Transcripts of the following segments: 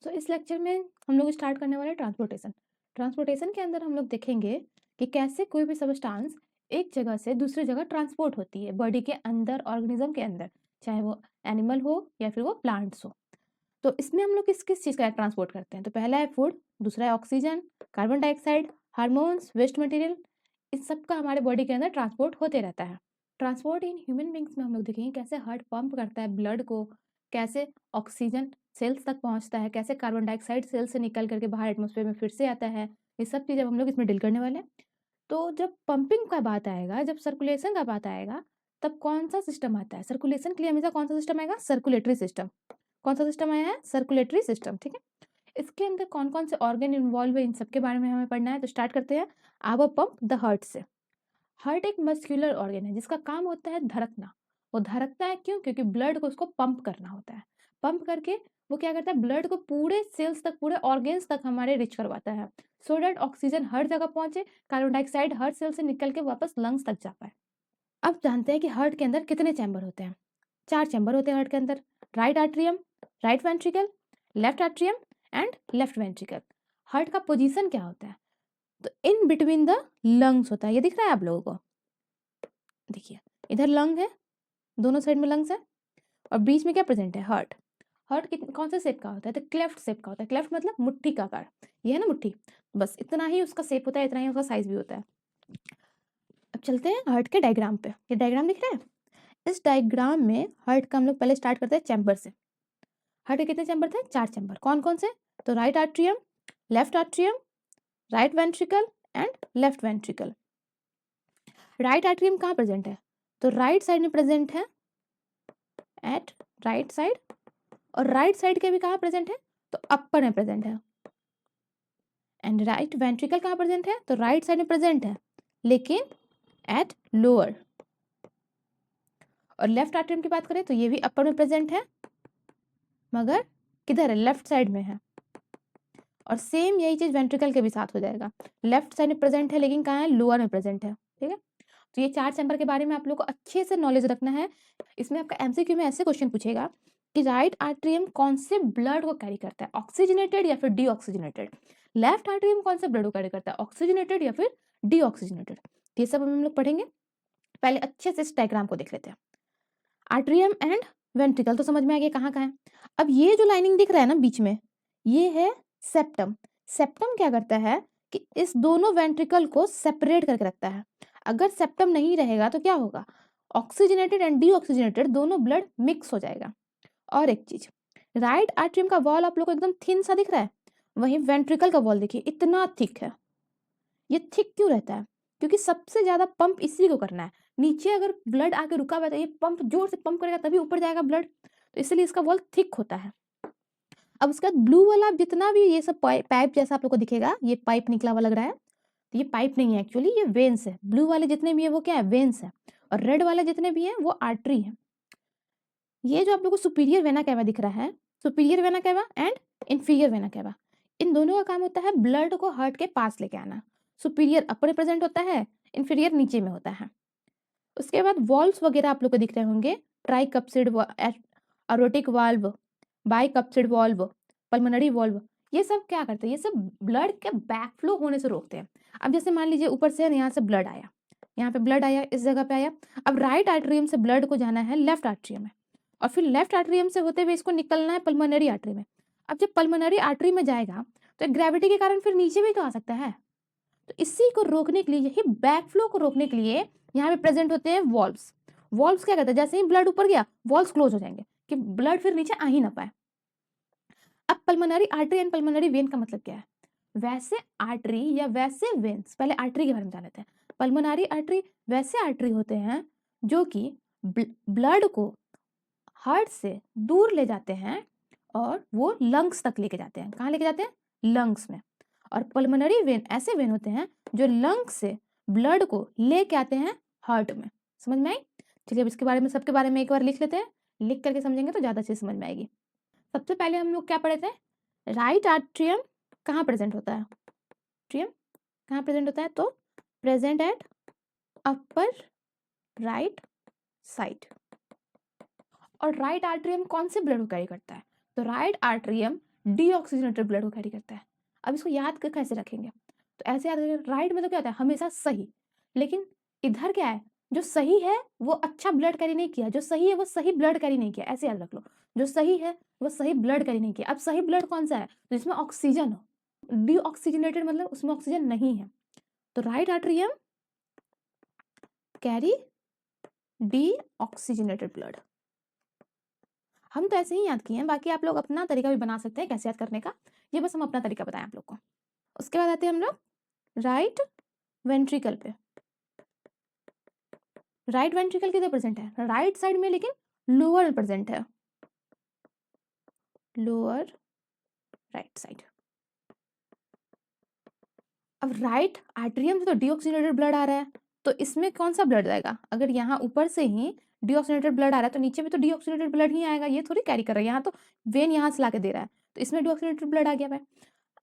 तो इस लेक्चर में हम लोग स्टार्ट करने वाले हैं ट्रांसपोर्टेशन। ट्रांसपोर्टेशन के अंदर हम लोग देखेंगे कि कैसे कोई भी सब्सटेंस एक जगह से दूसरी जगह ट्रांसपोर्ट होती है बॉडी के अंदर, ऑर्गेनिज्म के अंदर, चाहे वो एनिमल हो या फिर वो प्लांट्स हो। तो इसमें हम लोग किस किस चीज़ का ट्रांसपोर्ट करते हैं? तो पहला है फूड, दूसरा है oxygen, carbon dioxide, hormones, waste material. इस सब का हमारे बॉडी के अंदर ट्रांसपोर्ट होते रहता है। ट्रांसपोर्ट इन ह्यूमन बींग्स में हम लोग देखेंगे कैसे हार्ट पंप करता है ब्लड को, कैसे ऑक्सीजन सेल्स तक पहुंचता है, कैसे कार्बन डाइऑक्साइड सेल से निकल करके बाहर एटमॉस्फेयर में फिर से आता है। ये सब चीज़ अब हम लोग इसमें डील करने वाले हैं। तो जब पंपिंग का बात आएगा, जब सर्कुलेशन का बात आएगा, तब कौन सा सिस्टम आता है? सर्कुलेशन के लिए हमेशा कौन सा सिस्टम आएगा? Circulatory system. कौन सा सिस्टम आया है? Circulatory system. ठीक है, इसके अंदर कौन कौन से ऑर्गन इन्वॉल्व है, इन सब के बारे में हमें पढ़ना है। तो स्टार्ट करते हैं। आवर पंप द हार्ट से। हार्ट एक मस्कुलर ऑर्गन है जिसका काम होता है धड़कना। वो धड़कता है क्यों? क्योंकि ब्लड को उसको पंप करना होता है। पंप करके वो क्या करता है? ब्लड को पूरे सेल्स तक, पूरे ऑर्गन्स तक हमारे रिच करवाता है, सो डैट ऑक्सीजन हर जगह पहुंचे, कार्बन डाइऑक्साइड हर सेल से निकल के वापस लंग्स तक जा पाए। अब जानते हैं कि हार्ट के अंदर कितने चैम्बर होते हैं। 4 चैम्बर होते हैं हार्ट के अंदर। Right atrium, right ventricle, left atrium and left ventricle. Heart का पोजीशन क्या होता है? तो इन बिटवीन द लंग्स होता है। ये दिख रहा है आप लोगों को? देखिए, इधर लंग है, दोनों साइड में लंग्स है, और बीच में क्या प्रेजेंट है? हार्ट। हार्ट कौन से शेप का होता है? तो क्लेफ्ट शेप का होता है। क्लेफ्ट मतलब मुट्ठी का आकार। ये है ना मुट्ठी, बस इतना ही उसका शेप होता है, इतना ही उसका साइज भी होता है। अब चलते हैं हार्ट के डायग्राम पे। ये डायग्राम दिख रहा है? इस डायग्राम में हार्ट का हम लोग पहले स्टार्ट करते हैं चैम्बर से। हार्ट के कितने चैम्बर थे? 4 चैम्बर। कौन कौन से? तो right atrium, left atrium, right ventricle and left ventricle. Right atrium कहाँ प्रेजेंट है? तो राइट साइड में प्रेजेंट है, एट राइट साइड। और राइट साइड के भी कहाँ प्रेजेंट है? तो अपर में प्रेजेंट है। एंड राइट वेंट्रिकल कहाँ प्रेजेंट है? तो राइट साइड में प्रेजेंट है, लेकिन एट लोअर। और लेफ्ट आर्ट्रियम की बात करें तो ये भी अपर में प्रेजेंट है, मगर किधर है? लेफ्ट साइड में है। और सेम यही चीज वेंट्रिकल के भी साथ हो जाएगा। लेफ्ट साइड में प्रेजेंट है, लेकिन कहाँ है? लोअर में प्रेजेंट है। ठीक है, तो ये 4 चैम्बर के बारे में आप लोग को अच्छे से नॉलेज रखना है। इसमें आपका एमसीक्यू में ऐसे क्वेश्चन पूछेगा कि राइट आर्ट्रियम कौन से ब्लड को कैरी करता है, ऑक्सीजनेटेड या फिर डीऑक्सीजनेटेड? लेफ्ट आर्ट्रियम कौन से ब्लड को कैरी करता है, ऑक्सीजनेटेड या फिर डीऑक्सीजनेटेड? ये सब हम लोग पढ़ेंगे। पहले अच्छे से इस डायग्राम को देख लेते हैं। आर्ट्रियम एंड वेंट्रिकल तो समझ में आ गया कहाँ कहाँ है। अब ये जो लाइनिंग दिख रहा है ना बीच में, ये है सेप्टम। सेप्टम क्या करता है कि इस दोनों वेंट्रिकल को सेपरेट करके रखता है। अगर सेप्टम नहीं रहेगा तो क्या होगा? ऑक्सीजनेटेड एंड डीऑक्सीजनेटेड दोनों ब्लड मिक्स हो जाएगा। और एक चीज, राइट आर्ट्रियम का वॉल आप लोग को एकदम थिन सा दिख रहा है, वहीं वेंट्रिकल का वॉल देखिए इतना थिक है। ये थिक क्यों रहता है? क्योंकि सबसे ज्यादा पंप इसी को करना है। नीचे अगर ब्लड आके रुका हुआ है तो ये पंप जोर से पंप करेगा तभी ऊपर जाएगा ब्लड, तो इसलिए इसका वॉल थिक होता है। अब उसके बाद ब्लू वाला जितना भी ये सब पाइप जैसा आप लोग को दिखेगा, ये पाइप निकला हुआ लग रहा है, तो ये पाइप नहीं है एक्चुअली, ये वेन्स है। ब्लू वाले जितने भी है वो क्या है? वेन्स है। और रेड वाले जितने भी है वो आर्टरी है। ये जो आप लोग को सुपीरियर वेना कैवा दिख रहा है, superior vena cava and inferior vena cava, इन दोनों का काम होता है ब्लड को हार्ट के पास लेके आना। सुपीरियर अपर में प्रेजेंट होता है, इंफीरियर नीचे में होता है। उसके बाद वॉल्व्स वगैरह आप लोग को दिख रहे होंगे, tricuspid aortic valve, bicuspid valve, pulmonary valve. ये सब क्या करते हैं? ये सब ब्लड के बैकफ्लो होने से रोकते हैं। अब जैसे मान लीजिए ऊपर से यहाँ से ब्लड आया, यहाँ पे ब्लड आया, इस जगह पे आया। अब राइट आर्ट्रियम से ब्लड को जाना है लेफ्ट आर्ट्रियम में, और फिर लेफ्ट आर्ट्रियम से होते हुए इसको निकलना है पल्मोनरी आर्टरी में। अब जब पल्मोनरी आर्टरी में जाएगा तो ग्रेविटी के कारण फिर नीचे भी तो आ सकता है। तो इसी को रोकने के लिए, यही बैकफ्लो को रोकने के लिए यहाँ पे प्रेजेंट होते हैं वॉल्व्स। वॉल्व्स क्या करते हैं? जैसे ही ब्लड ऊपर गया वॉल्व्स क्लोज हो जाएंगे कि ब्लड फिर नीचे आ ही ना पाए। अब pulmonary artery and pulmonary vein का मतलब क्या है? वैसे आर्टरी या वैसे वेन्स, पहले आर्टरी के बारे में जान लेते हैं। पल्मोनरी आर्टरी वैसे आर्टरी होते हैं जो कि ब्लड को हार्ट से दूर ले जाते हैं और वो लंग्स तक लेके जाते हैं। कहाँ लेके जाते हैं? लंग्स में। और पल्मोनरी वेन ऐसे वेन होते हैं जो लंग्स से ब्लड को लेके आते हैं हार्ट में। समझ में आई? चलिए अब इसके बारे में, सबके बारे में एक बार लिख लेते हैं। लिख करके समझेंगे तो ज्यादा अच्छे से समझ में आएगी। सबसे पहले हम लोग क्या पढ़े थे? राइट आर्ट्रियम कहाँ प्रेजेंट होता है? आर्ट्रियम कहाँ प्रेजेंट होता है? तो present at upper right side. और राइट आर्ट्रियम कौन से ब्लड को कैरी करता है? तो राइट आर्ट्रियम डीऑक्सीजनेटेड ब्लड को कैरी करता है। अब इसको याद कर कैसे रखेंगे, तो ऐसे याद करेंगे, राइट में तो क्या होता है हमेशा सही, लेकिन इधर क्या है, जो सही है वो अच्छा ब्लड कैरी नहीं किया, जो सही है वो सही ब्लड कैरी नहीं किया, ऐसे याद रख लो, जो सही है वो सही ब्लड कैरी नहीं किया। अब सही ब्लड कौन सा है, तो जिसमें ऑक्सीजन हो, डीऑक्सीजनेटेड मतलब उसमें ऑक्सीजन नहीं है, तो right atrium carry deoxygenated blood. हम तो ऐसे ही याद किए हैं, बाकी आप लोग अपना तरीका भी बना सकते हैं कैसे याद करने का, ये बस हम अपना तरीका बताएं आप लोग को। उसके बाद आते हैं हम लोग राइट वेंट्रिकल पे। राइट वेंट्रिकल किधर प्रेजेंट है, राइट साइड में, लेकिन लोअर में प्रेजेंट है, लोअर राइट साइड। अब राइट आर्टरियम से तो डीऑक्सीजनेटेड ब्लड आ रहा है, तो इसमें कौन सा ब्लड आएगा, अगर यहाँ ऊपर से ही डीऑक्सीजनेटेड ब्लड आ रहा है तो नीचे भी तो डीऑक्सीजनेटेड ब्लड ही आएगा, ये थोड़ी कैरी कर रहा है, यहाँ तो वेन यहाँ से लाके दे रहा है, तो इसमें डीऑक्सीजनेटेड ब्लड आ गया है।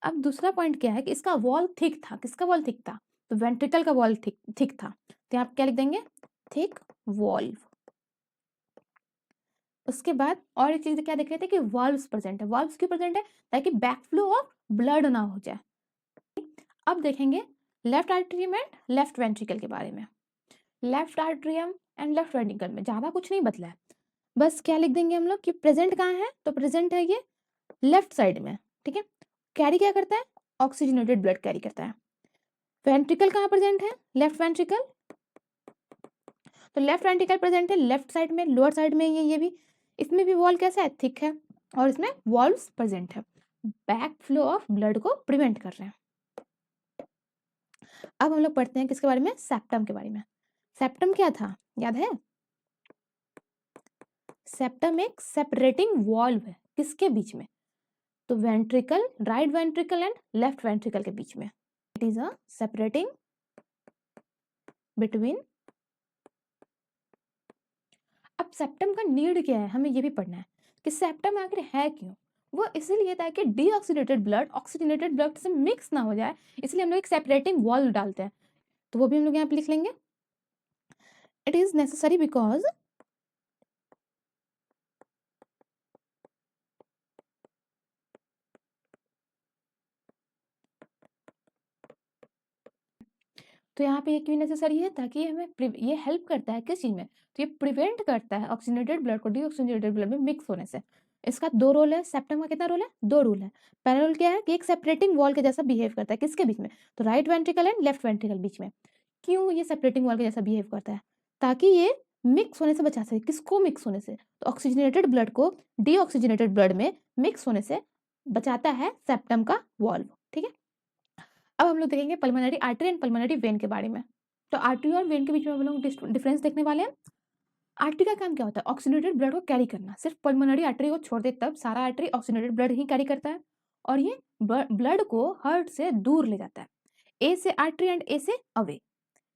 अब दूसरा पॉइंट क्या है कि इसका वॉल थिक था, किसका वॉल थिक था, तो वेंट्रिकल का वॉल थिक था, तो यहाँ क्या लिख देंगे, थिक वॉल्व। उसके बाद और एक चीज क्या देख रहे थे कि वाल्व्स प्रेजेंट है, वाल्व्स क्यों प्रेजेंट है, ताकि बैकफ्लो ऑफ ब्लड ना हो जाए। अब देखेंगे left atrium and left ventricle के बारे में। Left atrium and left ventricle में ज्यादा कुछ नहीं बदला है, बस क्या लिख देंगे हम लोग कि प्रेजेंट कहाँ है, तो प्रेजेंट है ये लेफ्ट साइड में, ठीक है। कैरी क्या करता है, ऑक्सीजनेटेड ब्लड कैरी करता है। वेंट्रिकल कहाँ प्रेजेंट है, लेफ्ट वेंट्रिकल, तो लेफ्ट वेंट्रिकल प्रेजेंट है लेफ्ट साइड में, लोअर साइड में ये भी, इसमें भी वॉल कैसा है, थिक है, और इसमें वॉल्व्स प्रेजेंट है, बैक फ्लो ऑफ ब्लड को प्रिवेंट कर रहे हैं। अब हम लोग पढ़ते हैं किसके बारे में, सेप्टम के बारे में। सेप्टम क्या था, याद है, सेप्टम एक सेपरेटिंग वॉल्व है, किसके बीच में, तो ventricle, right ventricle and left ventricle के बीच में, it is a separating between. अब सेप्टम का नीड क्या है, हमें ये भी पढ़ना है कि सेप्टम आखिर है क्यों, वो इसीलिए ताकि डीऑक्सीडेटेड ब्लड ऑक्सीजनेटेड ब्लड से मिक्स ना हो जाए, इसलिए हम लोग एक सेपरेटिंग वॉल्व डालते हैं, तो वो भी हम लोग यहाँ पे लिख लेंगे, इट इज नेसेसरी बिकॉज तो यहाँ पे ये क्यों नेसेसरी है, ताकि हमें ये हेल्प करता है किस चीज में, तो ये प्रिवेंट करता है ऑक्सीजनेटेड ब्लड को डीऑक्सीजनेटेड ब्लड में मिक्स होने से। इसका दो रोल है, सेप्टम का कितना रोल है, दो रोल है। पहला रोल क्या है कि एक सेपरेटिंग वॉल के जैसा बिहेव करता है, किसके बीच में, तो right ventricle and left ventricle बीच में। क्यों ये सेपरेटिंग वॉल के जैसा बिहेव करता है, ताकि ये मिक्स होने से बचा सके, किसको मिक्स होने से, तो ऑक्सीजनेटेड ब्लड को डीऑक्सीजनेटेड ब्लड में मिक्स होने से बचाता है सेप्टम का वॉल्व, ठीक है। अब हम लोग देखेंगे pulmonary artery and pulmonary vein के बारे में। तो आर्टरी और वेन के बीच में हम लोग डिफरेंस देखने वाले हैं। आर्टरी का काम क्या होता है, ऑक्सीजनेटेड ब्लड को कैरी करना, सिर्फ पल्मोनरी आर्टरी को छोड़ दे तब सारा आर्टरी ऑक्सीजनेटेड ब्लड ही कैरी करता है, और ये ब्लड को हार्ट से दूर ले जाता है, ए से आर्टरी एंड ए से अवे,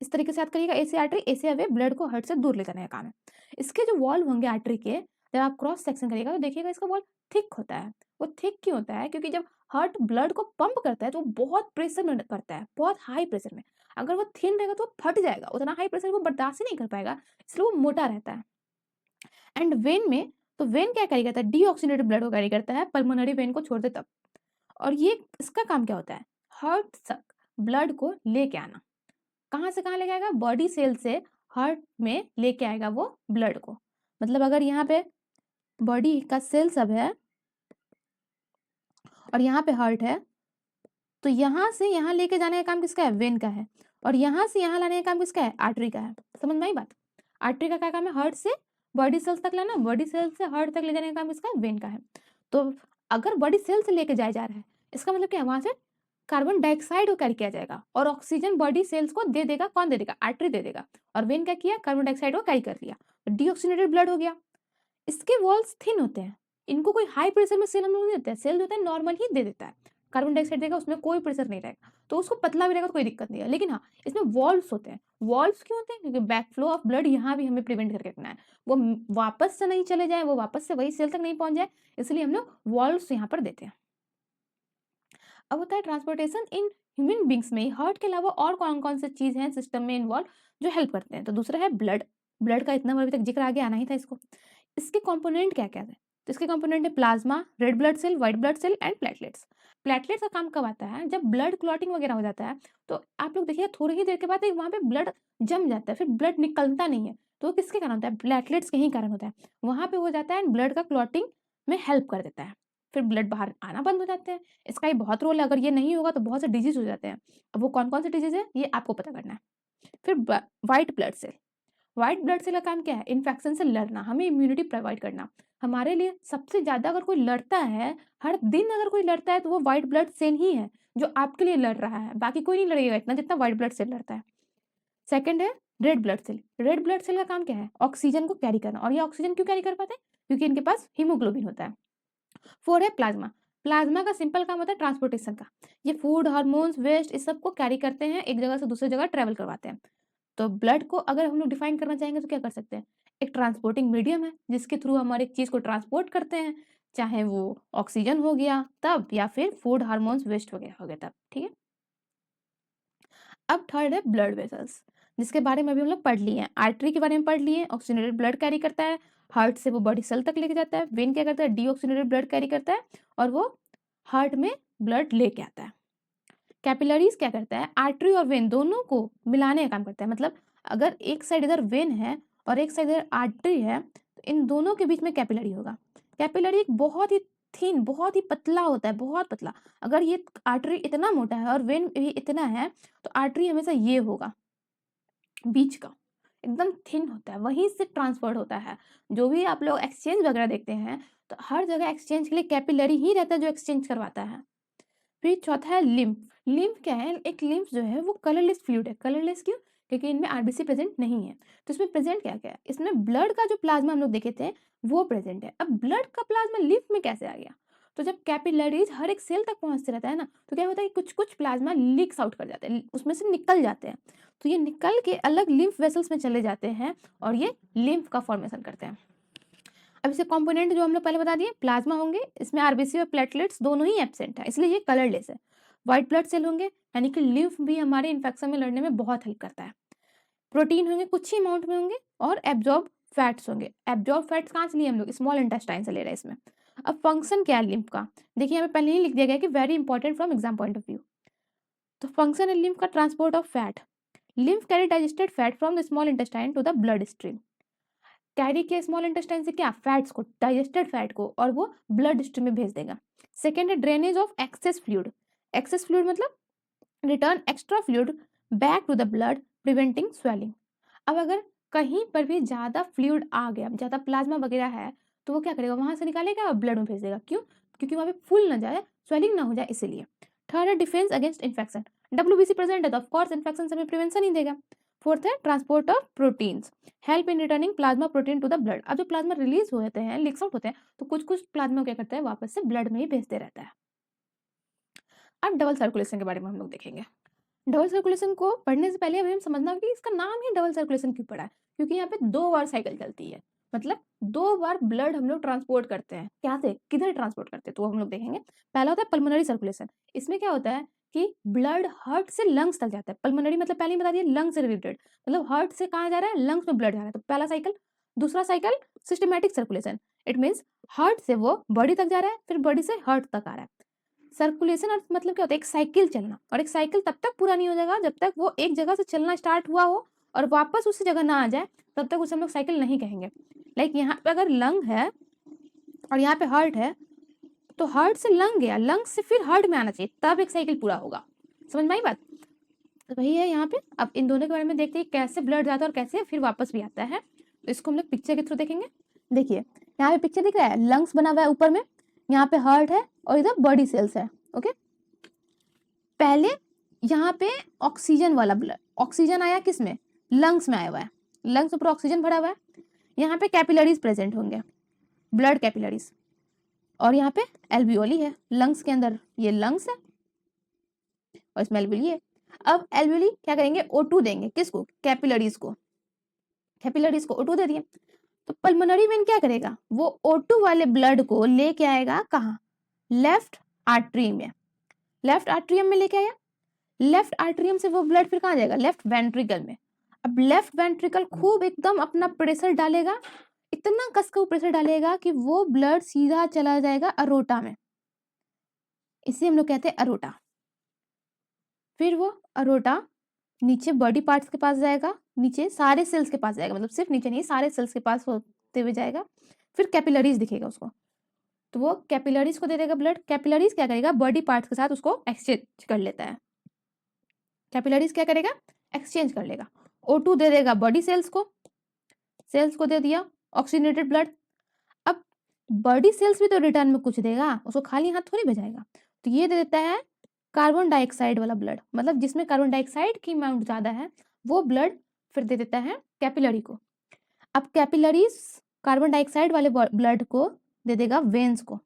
इस तरीके से याद करिएगा, ए से आर्टरी ए से अवे, ब्लड को हार्ट से दूर ले जाने का काम है। इसके जो वॉल्व होंगे आर्टरी के, जब आप क्रॉस सेक्शन करिएगा तो देखिएगा इसका वॉल्व थिक होता है। वो थिक क्यों होता है, क्योंकि जब हार्ट ब्लड को पंप करता है तो वो बहुत प्रेशर में करता है, बहुत हाई प्रेशर में। अगर वो थिन रहेगा तो वो फट जाएगा, उतना हाई प्रेशर वो बर्दाश्त ही नहीं कर पाएगा, इसलिए वो मोटा रहता है। एंड वेन में, तो वेन क्या कैरी करता है, डीऑक्सीजनेटेड ब्लड को कैरी करता है, पल्मोनरी वेन को छोड़ दे तब। और ये इसका काम क्या होता है, हार्ट तक ब्लड को लेके आना, कहाँ से कहाँ लेके आएगा, बॉडी सेल से हार्ट में लेके आएगा वो ब्लड को। मतलब अगर यहाँ पे बॉडी का सेल सब है और यहाँ पे हार्ट है, तो यहाँ से यहाँ लेके जाने का काम किसका है, वेन का है, और यहाँ से यहाँ लाने का काम किसका है, आर्टरी का है। समझ में आई बात, आर्टरी का क्या काम है, हार्ट से बॉडी सेल्स तक लाना, बॉडी सेल से हार्ट तक ले जाने का काम किसका है, वेन का है। तो अगर बॉडी सेल से लेके जाया जा रहा है, इसका मतलब क्या है, वहां से कार्बन डाइऑक्साइड को कैरी किया जाएगा और ऑक्सीजन बॉडी सेल्स को दे देगा, कौन दे देगा, आर्टरी दे देगा, और वेन क्या किया, कार्बन डाइऑक्साइड को कैरी कर लिया, डीऑक्सीजनेटेड ब्लड हो गया। इसके वॉल्स थिन होते हैं, इनको कोई हाई प्रेशर में सेल हम लोग नहीं देते हैं, सेल जो होता है नॉर्मल ही दे देता है, कार्बन डाइऑक्साइड देगा, उसमें कोई प्रेशर नहीं रहेगा, तो उसको पतला भी रहेगा तो कोई दिक्कत नहीं है। लेकिन हाँ, इसमें वॉल्व्स होते हैं। वॉल्व्स क्यों होते हैं, क्योंकि बैक फ्लो ऑफ ब्लड यहाँ भी हमें प्रिवेंट करके रखना है, वो वापस से नहीं चले जाए, वो वापस से वही सेल तक नहीं पहुंच जाए, इसलिए हम लोग वॉल्व्स यहाँ पर देते हैं। अब होता है ट्रांसपोर्टेशन इन ह्यूमन बींग्स में हार्ट के अलावा और कौन कौन से चीज हैं सिस्टम में इन्वॉल्व जो हेल्प करते हैं, तो दूसरा है ब्लड। ब्लड का इतना अभी तक जिक्र आगे आना ही था इसको। इसके कंपोनेंट क्या क्या है, तो इसके कंपोनेंट है plasma, red blood cell, white blood cell and platelets. Platelets का काम कब आता है? जब ब्लड क्लॉटिंग वगैरह हो जाता है, तो आप लोग देखिए थोड़ी ही देर के बाद वहाँ पे ब्लड जम जाता है, फिर ब्लड निकलता नहीं है, तो किसके कारण होता है? प्लेटलेट्स के ही कारण होता है। वहाँ पे हो जाता है एंड ब्लड का क्लॉटिंग में हेल्प कर देता है, फिर ब्लड बाहर आना बंद हो जाते हैं। इसका ये बहुत रोल है, अगर ये नहीं होगा तो बहुत से डिजीज हो जाते हैं। अब वो कौन कौन से डिजीज है ये आपको पता करना है। फिर white blood cell, white blood cell का काम क्या है? इन्फेक्शन से लड़ना, हमें इम्यूनिटी प्रोवाइड करना। हमारे लिए सबसे ज्यादा अगर कोई लड़ता है, हर दिन अगर कोई लड़ता है, तो वो व्हाइट ब्लड सेल ही है जो आपके लिए लड़ रहा है। बाकी कोई नहीं लड़ेगा इतना जितना व्हाइट ब्लड सेल लड़ता है। सेकंड है red blood cell. Red blood cell का काम क्या है? ऑक्सीजन को कैरी करना। और ये ऑक्सीजन क्यों कैरी कर पाते हैं? क्योंकि इनके पास हीमोग्लोबिन होता है। 4 है प्लाज्मा। प्लाज्मा का सिंपल काम होता है ट्रांसपोर्टेशन का। ये फूड, हार्मोन्स, वेस्ट इस सब को कैरी करते हैं, एक जगह से दूसरी जगह ट्रेवल करवाते हैं। तो ब्लड को अगर हम लोग डिफाइन करना चाहेंगे तो क्या कर सकते हैं? एक ट्रांसपोर्टिंग मीडियम है जिसके थ्रू हम हर एक चीज को ट्रांसपोर्ट करते हैं, चाहे वो ऑक्सीजन हो गया तब, या फिर फूड, हार्मोन्स, वेस्ट वगैरह हो गया तब। ठीक है। अब थर्ड है ब्लड वेसल्स, जिसके बारे में अभी हम लोग पढ़ लिए हैं। आर्टरी के बारे में पढ़ लिए, ऑक्सीजनेटेड ब्लड कैरी करता है, हार्ट से वो बॉडी सेल तक लेके जाता है। वेन क्या करता है? डीऑक्सीजनेटेड ब्लड कैरी करता है और वो हार्ट में ब्लड लेके आता है। कैपिलरीज क्या करता है? आर्टरी और वेन दोनों को मिलाने का काम करता है। मतलब अगर एक साइड इधर वेन है और एक साइड इधर आर्टरी है, तो इन दोनों के बीच में कैपिलरी होगा। कैपिलरी एक बहुत ही थीन, बहुत ही पतला होता है, बहुत पतला। अगर ये आर्टरी इतना मोटा है और वेन भी इतना है, तो आर्टरी हमेशा ये होगा, बीच का एकदम थिन होता है, वहीं से ट्रांसफर होता है। जो भी आप लोग एक्सचेंज वगैरह देखते हैं, तो हर जगह एक्सचेंज के लिए कैपिलरी ही रहता है जो एक्सचेंज करवाता है। फिर चौथा है लिम्फ। लिम्फ क्या है? एक लिम्फ जो है वो कलरलेस फ्लूइड है। कलरलेस क्यों? क्योंकि इनमें आरबीसी प्रेजेंट नहीं है। तो इसमें प्रेजेंट क्या क्या है? इसमें ब्लड का जो प्लाज्मा हम लोग देखे थे वो प्रेजेंट है। अब ब्लड का प्लाज्मा लिम्फ में कैसे आ गया? तो जब कैपिलरीज हर एक सेल तक पहुंचते रहता है ना, तो क्या होता है कि कुछ कुछ प्लाज्मा लीक्स आउट कर जाते हैं, उसमें से निकल जाते हैं। तो ये निकल के अलग लिम्फ वेसल्स में चले जाते हैं और ये लिम्फ का फॉर्मेशन करते हैं। अब इसे कंपोनेंट जो हम लोग पहले बता दिए, प्लाज्मा होंगे, इसमें आरबीसी और प्लेटलेट्स दोनों ही एब्सेंट है, इसलिए ये कलरलेस है। व्हाइट ब्लड सेल होंगे, यानी कि लिम्फ भी हमारे इन्फेक्शन में लड़ने में बहुत हेल्प करता है। प्रोटीन होंगे, कुछ ही अमाउंट में होंगे, और एब्जॉर्ब फैट्स होंगे। एब्जॉर्ब फैट्स कहाँ से लिए हम लोग? स्मॉल इंटेस्टाइन से ले रहे हैं इसमें। अब फंक्शन क्या है लिम्फ का? देखिए यहाँ पे पहले ही लिख दिया गया कि very important from exam point of view. तो फंक्शन है लिम्फ का transport of fat. Lymph carry digested fat from the small intestine to the blood stream. Carry किया स्मॉल इंटेस्टाइन से क्या? फैट्स को, डाइजेस्टेड फैट को, और वो ब्लड स्ट्रीम में भेज देगा। सेकेंड है drainage of excess fluid. Excess fluid मतलब return extra fluid back to the blood preventing swelling. अब अगर कहीं पर भी ज्यादा फ्लूइड आ गया, ज्यादा प्लाज्मा वगैरह है, तो वो क्या करेगा? वहां से निकालेगा और ब्लड में भेज देगा। क्यों? क्योंकि वहां पे फुल ना जाए, स्वेलिंग ना हो जाए, इसीलिए। थर्ड है defence against infection. WBC present है तो ऑफकोर्स इन्फेक्शन से हमें प्रिवेंशन ही देगा। फोर्थ है transport of proteins, help in returning plasma protein to the blood. अब जो प्लाज्मा रिलीज होते हैं, लीक्स आउट होते हैं, तो कुछ कुछ प्लाज्मा क्या करता है? वापस से ब्लड में ही भेजते रहता है। अब डबल सर्कुलेशन के बारे में हम लोग देखेंगे। डबल सर्कुलेशन को पढ़ने से पहले हमें समझना कि इसका नाम ही डबल सर्कुलेशन क्यों पड़ा है। क्योंकि यहाँ पे 2 बार साइकिल चलती है, मतलब 2 बार ब्लड हम लोग ट्रांसपोर्ट करते हैं। क्या से किधर ट्रांसपोर्ट करते हैं, तो हम लोग देखेंगे। पहला होता है पल्मोनरी सर्कुलेशन। इसमें क्या होता है कि ब्लड हार्ट से लंग्स तक जाता है। पल्मोनरी मतलब पहले ही बता दिया, लंग्स से रिलेटेड, मतलब हार्ट से कहाँ जा रहा है? लंग्स में ब्लड जा रहा है। तो पहला साइकिल। दूसरा cycle systematic circulation, it means heart से वो बॉडी तक जा रहा है, फिर बॉडी से हार्ट तक आ रहा है। सर्कुलेशन अर्थ मतलब क्या होता है? एक साइकिल चलना। और एक साइकिल तब तक पूरा नहीं हो जाएगा जब तक वो एक जगह से चलना स्टार्ट हुआ हो और वापस उसी जगह ना आ जाए, तब तक उसे हम लोग साइकिल नहीं कहेंगे। लाइक यहाँ पे अगर लंग है और यहाँ पे हार्ट है, तो हार्ट से लंग गया, लंग से फिर हार्ट में आना चाहिए, तब एक साइकिल पूरा होगा। समझ में आई बात? तो वही है यहाँ पे। अब इन दोनों के बारे में देखते हैं, कैसे ब्लड जाता है और कैसे फिर वापस भी आता है। तो इसको हम लोग पिक्चर के थ्रू देखेंगे। देखिए यहाँ पे पिक्चर दिख रहा है, लंग्स बना हुआ है ऊपर में, यहाँ पे हार्ट है और इधर बॉडी सेल्स है। ओके, पहले यहाँ पे ऑक्सीजन वाला ब्लड, ऑक्सीजन आया किस में? लंग्स में आया हुआ है, लंग्स ऊपर ऑक्सीजन भरा हुआ है। यहाँ पे कैपिलरीज प्रेजेंट होंगे, ब्लड कैपिलरीज, और यहाँ पे एल्वियोली है लंग्स के अंदर, ये लंग्स है और इसमें एल्वियोली है। अब एल्वियोली क्या करेंगे? O2 देंगे, किसको? कैपिलरीज को। कैपिलरीज को O2 दे दिए, तो पल्मोनरी वेन क्या करेगा? वो O2 वाले ब्लड को लेके आएगा कहाँ? लेफ्ट आर्टरी में। लेफ्ट आर्ट्रियम में लेके आया, लेफ्ट आर्ट्रियम से वो ब्लड फिर कहाँ जाएगा? लेफ्ट वेंट्रिकल में। अब लेफ्ट वेंट्रिकल खूब एकदम अपना प्रेशर डालेगा, इतना कस के वो प्रेशर डालेगा कि वो ब्लड सीधा चला जाएगा अरोटा में, इसे हम लोग कहते हैं अरोटा। फिर वो अरोटा नीचे बॉडी पार्ट्स के पास जाएगा, नीचे सारे सेल्स के पास जाएगा, मतलब सिर्फ नीचे नहीं सारे सेल्स के पास होते हुए जाएगा। फिर कैपिलरीज दिखेगा उसको, तो वो कैपिलरीज को दे देगा ब्लड। कैपिलरीज क्या करेगा, बॉडी पार्ट्स के साथ उसको एक्सचेंज कर लेता है। कैपिलरीज क्या करेगा, एक्सचेंज कर लेगा। O2 दे देगा बॉडी सेल्स को दे दिया ऑक्सीजनेटेड ब्लड। अब बॉडी सेल्स भी तो रिटर्न में कुछ देगा, उसको खाली हाथ थोड़ी भेजाएगा, तो ये दे देता है कार्बन डाइऑक्साइड वाला ब्लड, मतलब जिसमें कार्बन डाइऑक्साइड की अमाउंट ज्यादा है वो ब्लड फिर दे देता है कैपिलरी को। अब कैपिलरीज कार्बन डाइऑक्साइड वाले ब्लड को दे देगा वेन्स को,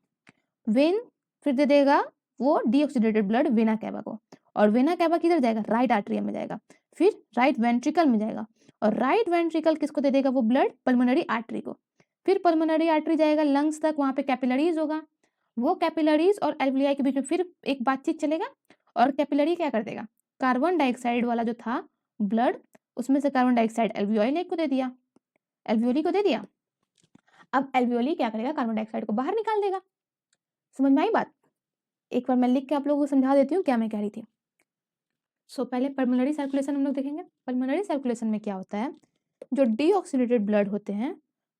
वेन फिर दे देगा वो डीऑक्सीडेटेड ब्लड वेना कैवा को, और वेना कैवा किधर जाएगा, राइट आर्टरियम में जाएगा, फिर राइट वेंट्रिकल में जाएगा, और राइट वेंट्रिकल किसको दे देगा वो ब्लड, पल्मोनरी आर्टरी को। फिर पल्मोनरी आर्टरी जाएगा लंग्स तक, वहां पे कैपिलरीज होगा, वो कैपिलरीज और एल्वियोलाई के बीच में फिर एक बातचीत चलेगा, और कैपिलरी क्या कर देगा, कार्बन डाइऑक्साइड वाला जो था ब्लड उसमें से कार्बन डाइऑक्साइड एल्वियोलाई को दे दिया, एल्वियोली को दे दिया। अब एल्वियोली क्या करेगा, कार्बन डाइऑक्साइड को बाहर निकाल देगा। समझ में आई बात? एक बार मैं लिख के आप लोगों को समझा देती हूँ क्या मैं कह रही थी। पहले पल्मोनरी सर्कुलेशन हम लोग देखेंगे। पल्मोनरी सर्कुलेशन में क्या होता है, जो डीऑक्सीडेटेड ब्लड होते हैं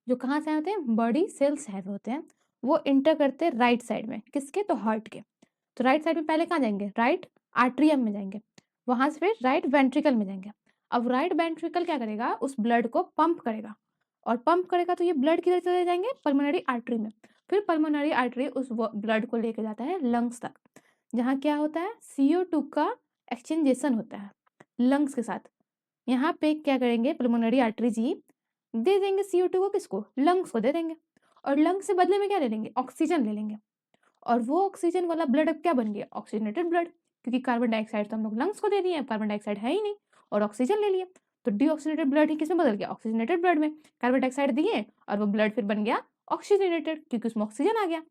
जो कहाँ से होते हैं, बॉडी सेल्स है होते हैं, वो इंटर करते हैं राइट साइड में, किसके, तो हार्ट के। तो राइट साइड में पहले कहाँ जाएंगे, राइट आर्ट्रियम में जाएंगे, वहां से फिर राइट वेंट्रिकल में जाएंगे। अब राइट वेंट्रिकल क्या करेगा, उस ब्लड को पंप करेगा, और पंप करेगा तो ये ब्लड किधर चले जाएंगे, पल्मोनरी आर्टरी में। फिर पल्मोनरी आर्टरी उस ब्लड को लेके जाता है लंग्स तक, जहाँ क्या होता है, CO2 का एक्सचेंजेशन होता है लंग्स के साथ। यहाँ पे क्या करेंगे, पल्मोनरी आर्टरी जी दे देंगे CO2 को, किसको, लंग्स को दे देंगे, और लंग्स से बदले में क्या ले लेंगे, ऑक्सीजन ले लेंगे, और वो ऑक्सीजन वाला ब्लड अब क्या बन गया, ऑक्सीजनेटेड ब्लड, क्योंकि कार्बन डाइऑक्साइड तो हम लोग लंग्स को दे दिए, कार्बन डाइऑक्साइड है ही नहीं, और ऑक्सीजन ले लिए, तो डीऑक्सीजनेटेड ब्लड ही किसमें बदल गया, ऑक्सीजनेटेड ब्लड में। कार्बन डाइऑक्साइड दिए और वो ब्लड फिर बन गया ऑक्सीजनेटेड, क्योंकि उसमें ऑक्सीजन आ गया।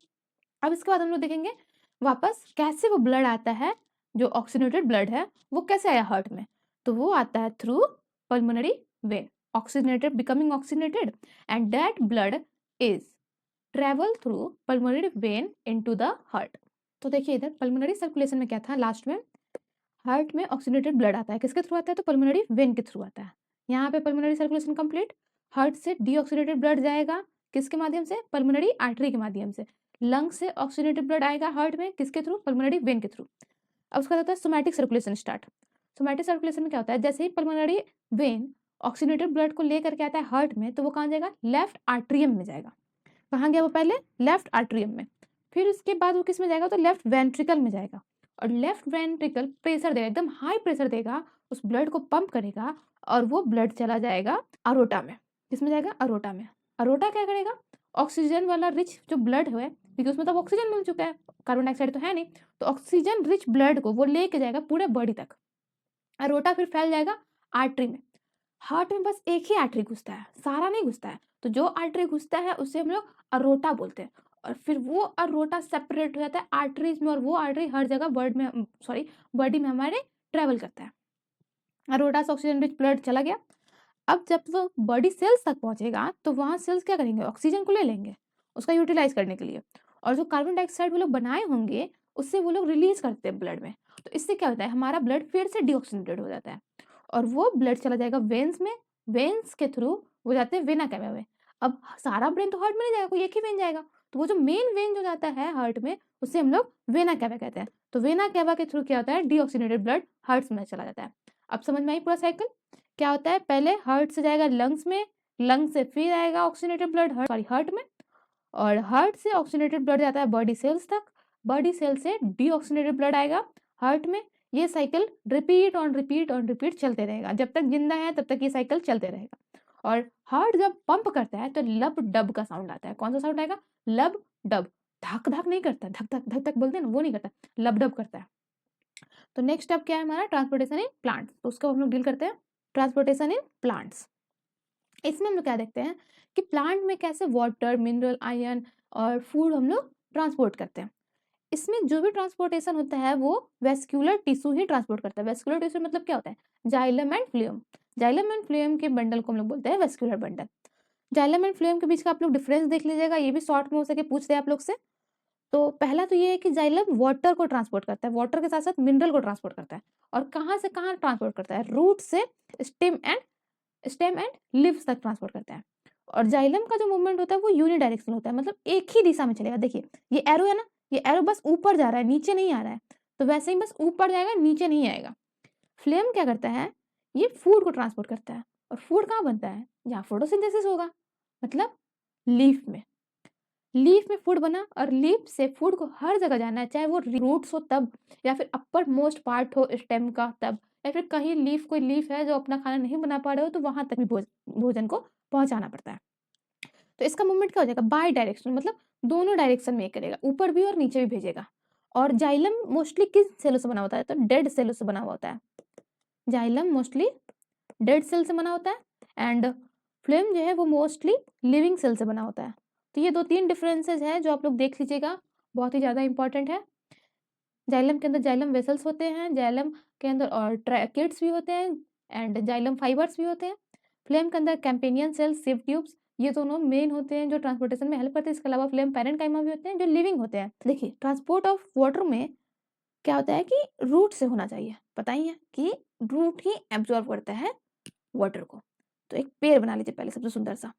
अब इसके बाद हम लोग देखेंगे वापस कैसे वो ब्लड आता है, जो ऑक्सीजनेटेड ब्लड है वो कैसे आया हार्ट में, तो वो आता है through pulmonary vein, oxygenated becoming oxygenated, and that blood is travel through pulmonary vein into the heart. तो देखिए इधर पल्मोनरी सर्कुलेशन में क्या था, लास्ट में हार्ट में ऑक्सीजनेटेड ब्लड आता है, किसके थ्रू आता है, तो पल्मोनरी वेन के थ्रू आता है। यहाँ पे पल्मोनरी सर्कुलेशन कंप्लीट, हार्ट से डीऑक्सीडेटेड ब्लड जाएगा किसके माध्यम से, पल्मोनरी आर्टरी के माध्यम से। लंग से ऑक्सीजनेटेड ब्लड आएगा हार्ट में किसके थ्रू, पल्मोनरी वेन के थ्रू। अब उसका होता है somatic circulation start. Somatic circulation में क्या होता है, जैसे ही पल्मोनरी वेन ऑक्सीजनेटेड ब्लड को लेकर के आता है हार्ट में, तो वो कहाँ जाएगा, लेफ्ट आर्ट्रियम में जाएगा। कहाँ गया वो, पहले लेफ्ट आर्ट्रियम में, फिर उसके बाद वो किस में जाएगा, तो लेफ्ट वेंट्रिकल में जाएगा, और लेफ्ट वेंट्रिकल प्रेशर देगा, एकदम हाई प्रेशर देगा, उस ब्लड को पंप करेगा, और वो ब्लड चला जाएगा अरोटा में। किसमें जाएगा, अरोटा में। अरोटा क्या करेगा, ऑक्सीजन वाला रिच जो ब्लड है, क्योंकि उसमें तो ऑक्सीजन मिल चुका है, कार्बन डाइऑक्साइड तो है नहीं, तो ऑक्सीजन रिच ब्लड को वो लेके जाएगा पूरे बॉडी तक। अरोटा फिर फैल जाएगा आर्टरी में। हार्ट में बस एक ही आर्टरी घुसता है, सारा नहीं घुसता है, तो जो आर्टरी घुसता है उसे हम लोग अरोटा बोलते हैं, और फिर वो अरोटा सेपरेट हो जाता है आर्टरीज में, और वो आर्टरी हर जगह बॉडी में हमारे ट्रेवल करता है। अरोटा से ऑक्सीजन रिच ब्लड चला गया। अब जब वो बॉडी सेल्स तक पहुंचेगा तो वहां सेल्स क्या करेंगे, ऑक्सीजन को ले लेंगे उसका यूटिलाइज करने के लिए, और जो कार्बन डाइऑक्साइड वो लोग बनाए होंगे उससे वो लोग रिलीज करते हैं ब्लड में। तो इससे क्या होता है, हमारा ब्लड फिर से डीऑक्सीनेटेड हो जाता है, और वो ब्लड चला जाएगा वेन्स में, वेन्स के थ्रू वो जाते हैं वेना कैवा में। अब सारा ब्रेन तो हार्ट में नहीं जाएगा, कोई एक ही वेन जाएगा, तो वो जो मेन वेन जो जाता है हार्ट में उसे हम लोग वेना कैवा कहते हैं। तो वेना कैवा के थ्रू क्या होता है, डीऑक्सीनेटेड ब्लड हार्ट में चला जाता है। अब समझ में आई पूरा साइकिल क्या होता है, पहले हार्ट से जाएगा लंग्स में, लंग्स से फिर आएगा ऑक्सीजनेटेड ब्लड हार्ट में, और हार्ट से ऑक्सीजनेटेड ब्लड जाता है बॉडी सेल्स तक, बॉडी सेल से डीऑक्सीजनेटेड ब्लड आएगा हार्ट में। ये cycle repeat on repeat on repeat चलते रहेगा, जब तक जिंदा है तब तक ये साइकिल चलते रहेगा। और हार्ट जब पंप करता है तो लब डब का साउंड आता है। कौन सा साउंड आएगा, लब डब, धक धक नहीं करता, धक धक बोलते हैं ना, वो नहीं करता, लब डब करता है। तो नेक्स्ट स्टेप क्या है हमारा, ट्रांसपोर्टेशन इन प्लांट्स, तो उसको हम लोग डील करते हैं, ट्रांसपोर्टेशन इन प्लांट्स। इसमें हम लोग क्या देखते हैं कि प्लांट में कैसे वाटर, मिनरल, आयरन और फूड हम लोग ट्रांसपोर्ट करते हैं। इसमें जो भी ट्रांसपोर्टेशन होता है वो वेस्क्यूलर टिश्यू ही ट्रांसपोर्ट करता है। वेस्क्यूलर टिश्यू मतलब क्या होता है, जाइलम एंड फ्लूएम, जाइलम एंड फ्लूएम के बंडल को हम लोग बोलते हैं vascular bundle. Xylem and phloem के बीच का आप लोग डिफरेंस देख लीजिएगा, ये भी शॉर्ट में हो सके पूछ दे आप लोग से। तो पहला तो ये है कि जाइलम वाटर को ट्रांसपोर्ट करता है, वाटर के साथ साथ मिनरल को ट्रांसपोर्ट करता है। और कहाँ से कहाँ ट्रांसपोर्ट करता है? रूट से स्टेम एंड लीव्स तक ट्रांसपोर्ट करता है। और जाइलम का जो मूवमेंट होता है वो यूनिडायरेक्शनल होता है, मतलब एक ही दिशा में चलेगा। देखिए ये एरो है ना, ये एरो बस ऊपर जा रहा है, नीचे नहीं आ रहा है, तो वैसे ही बस ऊपर जाएगा, नीचे नहीं आएगा। फ्लेम क्या करता है? ये फूड को ट्रांसपोर्ट करता है। और फूड कहाँ बनता है? जहाँ फोटोसिंथेसिस होगा, मतलब लीफ में। लीफ में फूड बना, और लीफ से फूड को हर जगह जाना है, चाहे वो रूट्स हो तब, या फिर अपर मोस्ट पार्ट हो स्टेम का तब, या फिर कहीं लीफ, कोई लीफ है जो अपना खाना नहीं बना पा रहे हो, तो वहां तक भी भोजन को पहुंचाना पड़ता है। तो इसका मूवमेंट क्या हो जाएगा? बाय डायरेक्शन, मतलब दोनों डायरेक्शन में करेगा, ऊपर भी और नीचे भी भेजेगा। और जाइलम मोस्टली किस सेलों से बना होता है? तो डेड सेलों से बना हुआ होता है। जाइलम मोस्टली डेड सेल से बना होता है, एंड फ्लेम जो है वो मोस्टली लिविंग सेल से बना होता है। तो ये 2-3 डिफरेंसेस हैं जो आप लोग देख लीजिएगा, बहुत ही ज़्यादा इंपॉर्टेंट है। जाइलम के अंदर जाइलम वेसल्स होते हैं, जाइलम के अंदर और ट्रैकेट्स भी होते हैं, एंड जाइलम फाइबर्स भी होते हैं। फ्लेम के अंदर कैम्पेनियन सेल्स, सिव ट्यूब्स, ये दोनों मेन होते हैं जो ट्रांसपोर्टेशन में हेल्प करते हैं। इसके अलावा फ्लेम पैरेन्काइमा भी होते हैं जो लिविंग होते हैं। देखिए ट्रांसपोर्ट ऑफ वाटर में क्या होता है कि रूट से होना चाहिए, पता ही है कि रूट ही एब्जॉर्ब करता है वाटर को। तो एक पेड़ बना लीजिए पहले, सबसे सुंदर सा।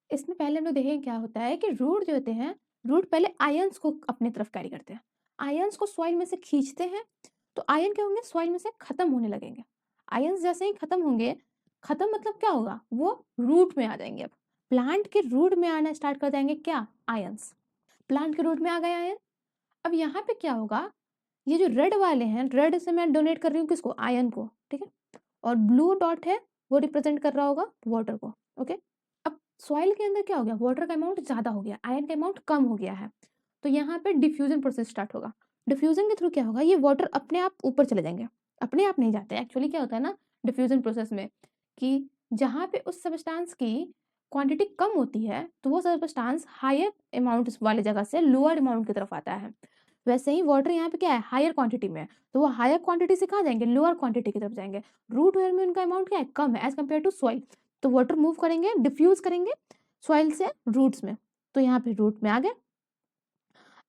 इसमें पहले हम लोग देखेंगे क्या होता है कि रूट जो होते हैं, रूट पहले आयंस को अपनी तरफ कैरी करते हैं, आयंस को सॉइल में से खींचते हैं। तो आयन क्या होंगे? सॉइल में से खत्म होने लगेंगे। आयंस जैसे ही खत्म होंगे, खत्म मतलब क्या होगा? वो रूट में आ जाएंगे। अब प्लांट के रूट में आना स्टार्ट कर जाएंगे क्या? आयंस। प्लांट के रूट में आ गए आयन। अब यहाँ पे क्या होगा? ये जो रेड वाले हैं, रेड से मैं डोनेट कर रही हूँ किसको? आयन को, ठीक है। और ब्लू डॉट है वो रिप्रेजेंट कर रहा होगा वाटर को, ओके। अब सॉइल के अंदर क्या हो गया? वाटर का अमाउंट ज्यादा हो गया, आयन का अमाउंट कम हो गया है। तो यहाँ पे डिफ्यूजन प्रोसेस स्टार्ट होगा। डिफ्यूजन के थ्रू क्या होगा? ये वाटर अपने आप ऊपर चले जाएंगे, अपने आप नहीं जाते। एक्चुअली क्या होता है ना डिफ्यूजन प्रोसेस में, कि जहाँ पे उस सब्सटेंस की क्वांटिटी कम होती है, तो वो सब्सटेंस हायर अमाउंट वाली जगह से लोअर अमाउंट की तरफ आता है। वैसे ही वाटर यहाँ पे क्या है? हायर क्वांटिटी में है, तो वो हायर क्वांटिटी से कहाँ जाएंगे? लोअर क्वांटिटी की तरफ जाएंगे। रूट वेयर में उनका अमाउंट क्या है? कम है एज कम्पेयर टू सॉइल। तो वाटर मूव करेंगे, डिफ्यूज करेंगे सॉइल से रूट्स में। तो यहाँ पे रूट में आ गए।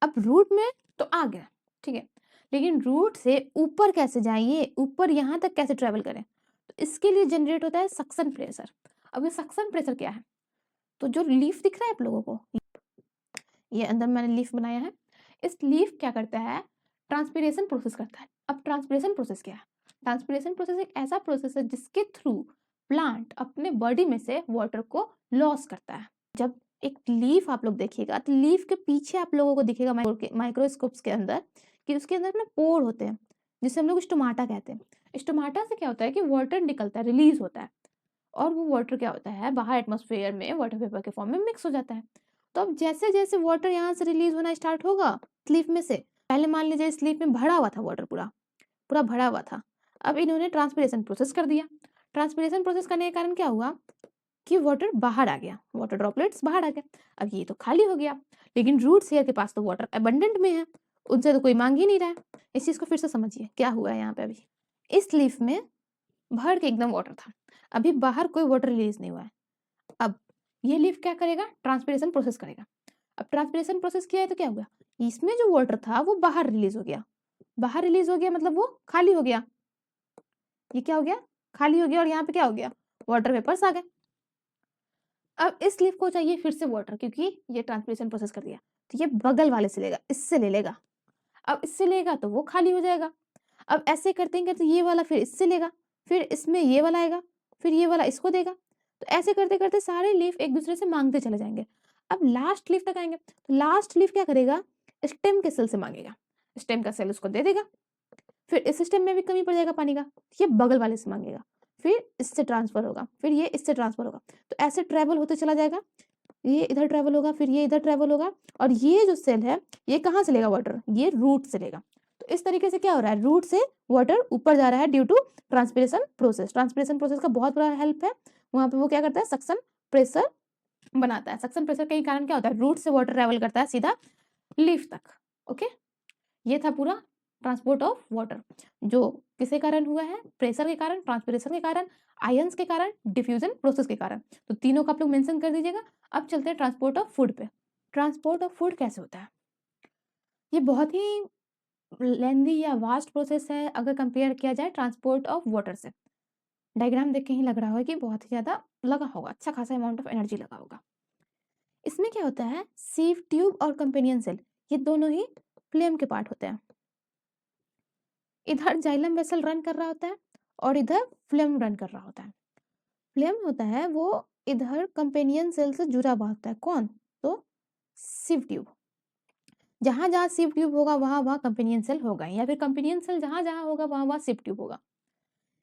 अब रूट में तो आ गया, ठीक है, लेकिन रूट से ऊपर कैसे जाइए? ऊपर यहाँ तक कैसे ट्रेवल करें? तो इसके लिए जनरेट होता है सक्शन प्रेशर। अब ये सक्शन प्रेशर क्या है? तो जो लीफ दिख रहा है आप लोगों को, ये अंदर मैंने लीफ बनाया है, इस लीफ क्या करता है? ट्रांसपिरेशन प्रोसेस करता है। अब ट्रांसपिरेशन प्रोसेस क्या है? ट्रांसपिरेशन प्रोसेस एक ऐसा प्रोसेस है जिसके थ्रू प्लांट अपने बॉडी में से वाटर को लॉस करता है। जब एक लीफ आप लोग देखिएगा, तो लीफ के पीछे आप लोगों को दिखेगा माइक्रोस्कोप्स के अंदर कि उसके अंदर ना पोर होते हैं, जिसे हम लोग स्टोमाटा कहते हैं। स्टोमाटा से क्या होता है कि वाटर निकलता है, रिलीज होता है, और वो वाटर क्या होता है? बाहर एटमॉस्फेयर में वाटर वेपर के फॉर्म में मिक्स हो जाता है। तो अब जैसे जैसे वाटर यहाँ से रिलीज होना स्टार्ट होगा स्लीप में से, पहले मान लीजिए स्लीप में भरा हुआ था वाटर, पूरा पूरा भरा हुआ था। अब इन्होंने ट्रांसपिरेशन प्रोसेस कर दिया। ट्रांसपिरेशन प्रोसेस करने के कारण क्या हुआ कि वाटर बाहर आ गया, वाटर ड्रॉपलेट्स बाहर आ गए। अब ये तो खाली हो गया, लेकिन रूट्स हेयर के पास तो वाटर अबंडेंट में है, उनसे तो कोई मांग ही नहीं रहा है। इस चीज को फिर से समझिए क्या हुआ है यहाँ पे। अभी इस लीफ में भर के एकदम वाटर था, अभी बाहर कोई वाटर रिलीज नहीं हुआ है। अब ये लीफ क्या करेगा? ट्रांसपिरेशन प्रोसेस करेगा। अब ट्रांसपिरेशन प्रोसेस किया है तो क्या हुआ? इसमें जो वाटर था वो बाहर रिलीज हो गया। बाहर रिलीज हो गया मतलब वो खाली हो गया। ये क्या हो गया? खाली हो गया। और यहाँ पे क्या हो गया? वाटर वेपर्स आ गए। अब इस लीफ को चाहिए फिर से वाटर, क्योंकि ये ट्रांसपिरेशन प्रोसेस कर दिया, तो ये बगल वाले से लेगा, इससे ले लेगा। अब इससे लेगा तो वो खाली हो जाएगा। अब ऐसे करते करते ये वाला फिर इससे लेगा, फिर इसमें ये वाला आएगा, फिर ये वाला इसको देगा। तो ऐसे करते करते सारे लीफ एक दूसरे से मांगते चले जाएंगे। अब लास्ट लीफ तक आएंगे, तो लास्ट लीफ क्या करेगा? स्टेम के सेल से मांगेगा, स्टेम का सेल उसको दे देगा। फिर इस सिस्टम में भी कमी पड़ जाएगा पानी का, ये बगल वाले से मांगेगा, फिर इससे ट्रांसफर होगा, फिर ये इससे ट्रांसफर होगा। तो ऐसे ट्रेवल होते चला जाएगा, ये इधर ट्रेवल होगा, फिर ये इधर ट्रेवल होगा। और ये जो सेल है ये कहाँ से लेगा वाटर? ये रूट से लेगा। तो इस तरीके से क्या हो रहा है? रूट से वाटर ऊपर जा रहा है due to transpiration process. Transpiration process का बहुत बड़ा हेल्प है वहां पे। वो क्या करता है? सक्शन प्रेशर बनाता है। सक्शन प्रेशर के कारण क्या होता है? रूट से वाटर ट्रेवल करता है सीधा लीफ तक। ओके, ये था पूरा ट्रांसपोर्ट ऑफ वाटर, जो किसके कारण हुआ है, प्रेशर के कारण, ट्रांसपिरेशन के कारण, आयंस के कारण, डिफ्यूजन प्रोसेस के कारण। तो तीनों का आप लोग मेंशन कर दीजिएगा। अब चलते हैं ट्रांसपोर्ट ऑफ फूड पे। ट्रांसपोर्ट ऑफ फूड कैसे होता है, ये बहुत ही लेंदी या वास्ट प्रोसेस है अगर कंपेयर किया जाए ट्रांसपोर्ट ऑफ वाटर से। डायग्राम देख के ही लग रहा होगा कि बहुत ही ज्यादा लगा होगा, अच्छा खासा अमाउंट ऑफ एनर्जी लगा होगा। इसमें क्या होता है, सीव ट्यूब और कंपेनियन सेल ये दोनों ही फ्लेम के पार्ट होते हैं। इधर जाइलम वेसल रन कर रहा होता है और इधर फ्लेम रन कर रहा होता है। फ्लेम होता है वो इधर कंपेनियन सेल से जुड़ा हुआ होता है, कौन, तो सीव ट्यूब। जहां जहां सीव ट्यूब होगा वहां वहां कंपेनियन सेल होगा, या फिर कंपेनियन सेल जहां जहां होगा वहां वहां सीव ट्यूब होगा।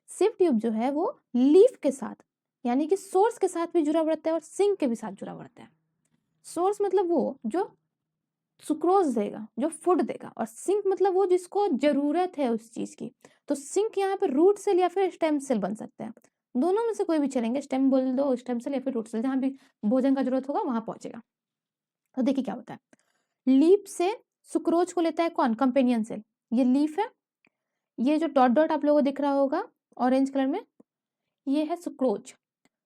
सीव ट्यूब जो है वो लीफ के साथ यानी कि सोर्स के साथ भी जुड़ा हुआ रहता है और सिंक के भी साथ जुड़ा हुआ रहता है। सोर्स मतलब वो जो सुक्रोज देगा, जो फूड देगा, और सिंक मतलब वो जिसको जरूरत है उस चीज की। तो सिंक यहाँ पे रूट सेल या फिर स्टेम सेल बन सकते हैं, दोनों में से कोई भी चलेंगे, स्टेम बोल दो, स्टेम सेल या फिर रूट सेल, जहां भी भोजन का जरूरत होगा वहां पहुंचेगा। तो देखिए क्या होता है, लीफ से सुक्रोज को लेता है कौन, कंपेनियन सेल। ये लीफ है, ये जो डॉट डॉट आप लोगों को दिख रहा होगा ऑरेंज कलर में, ये है सुक्रोज।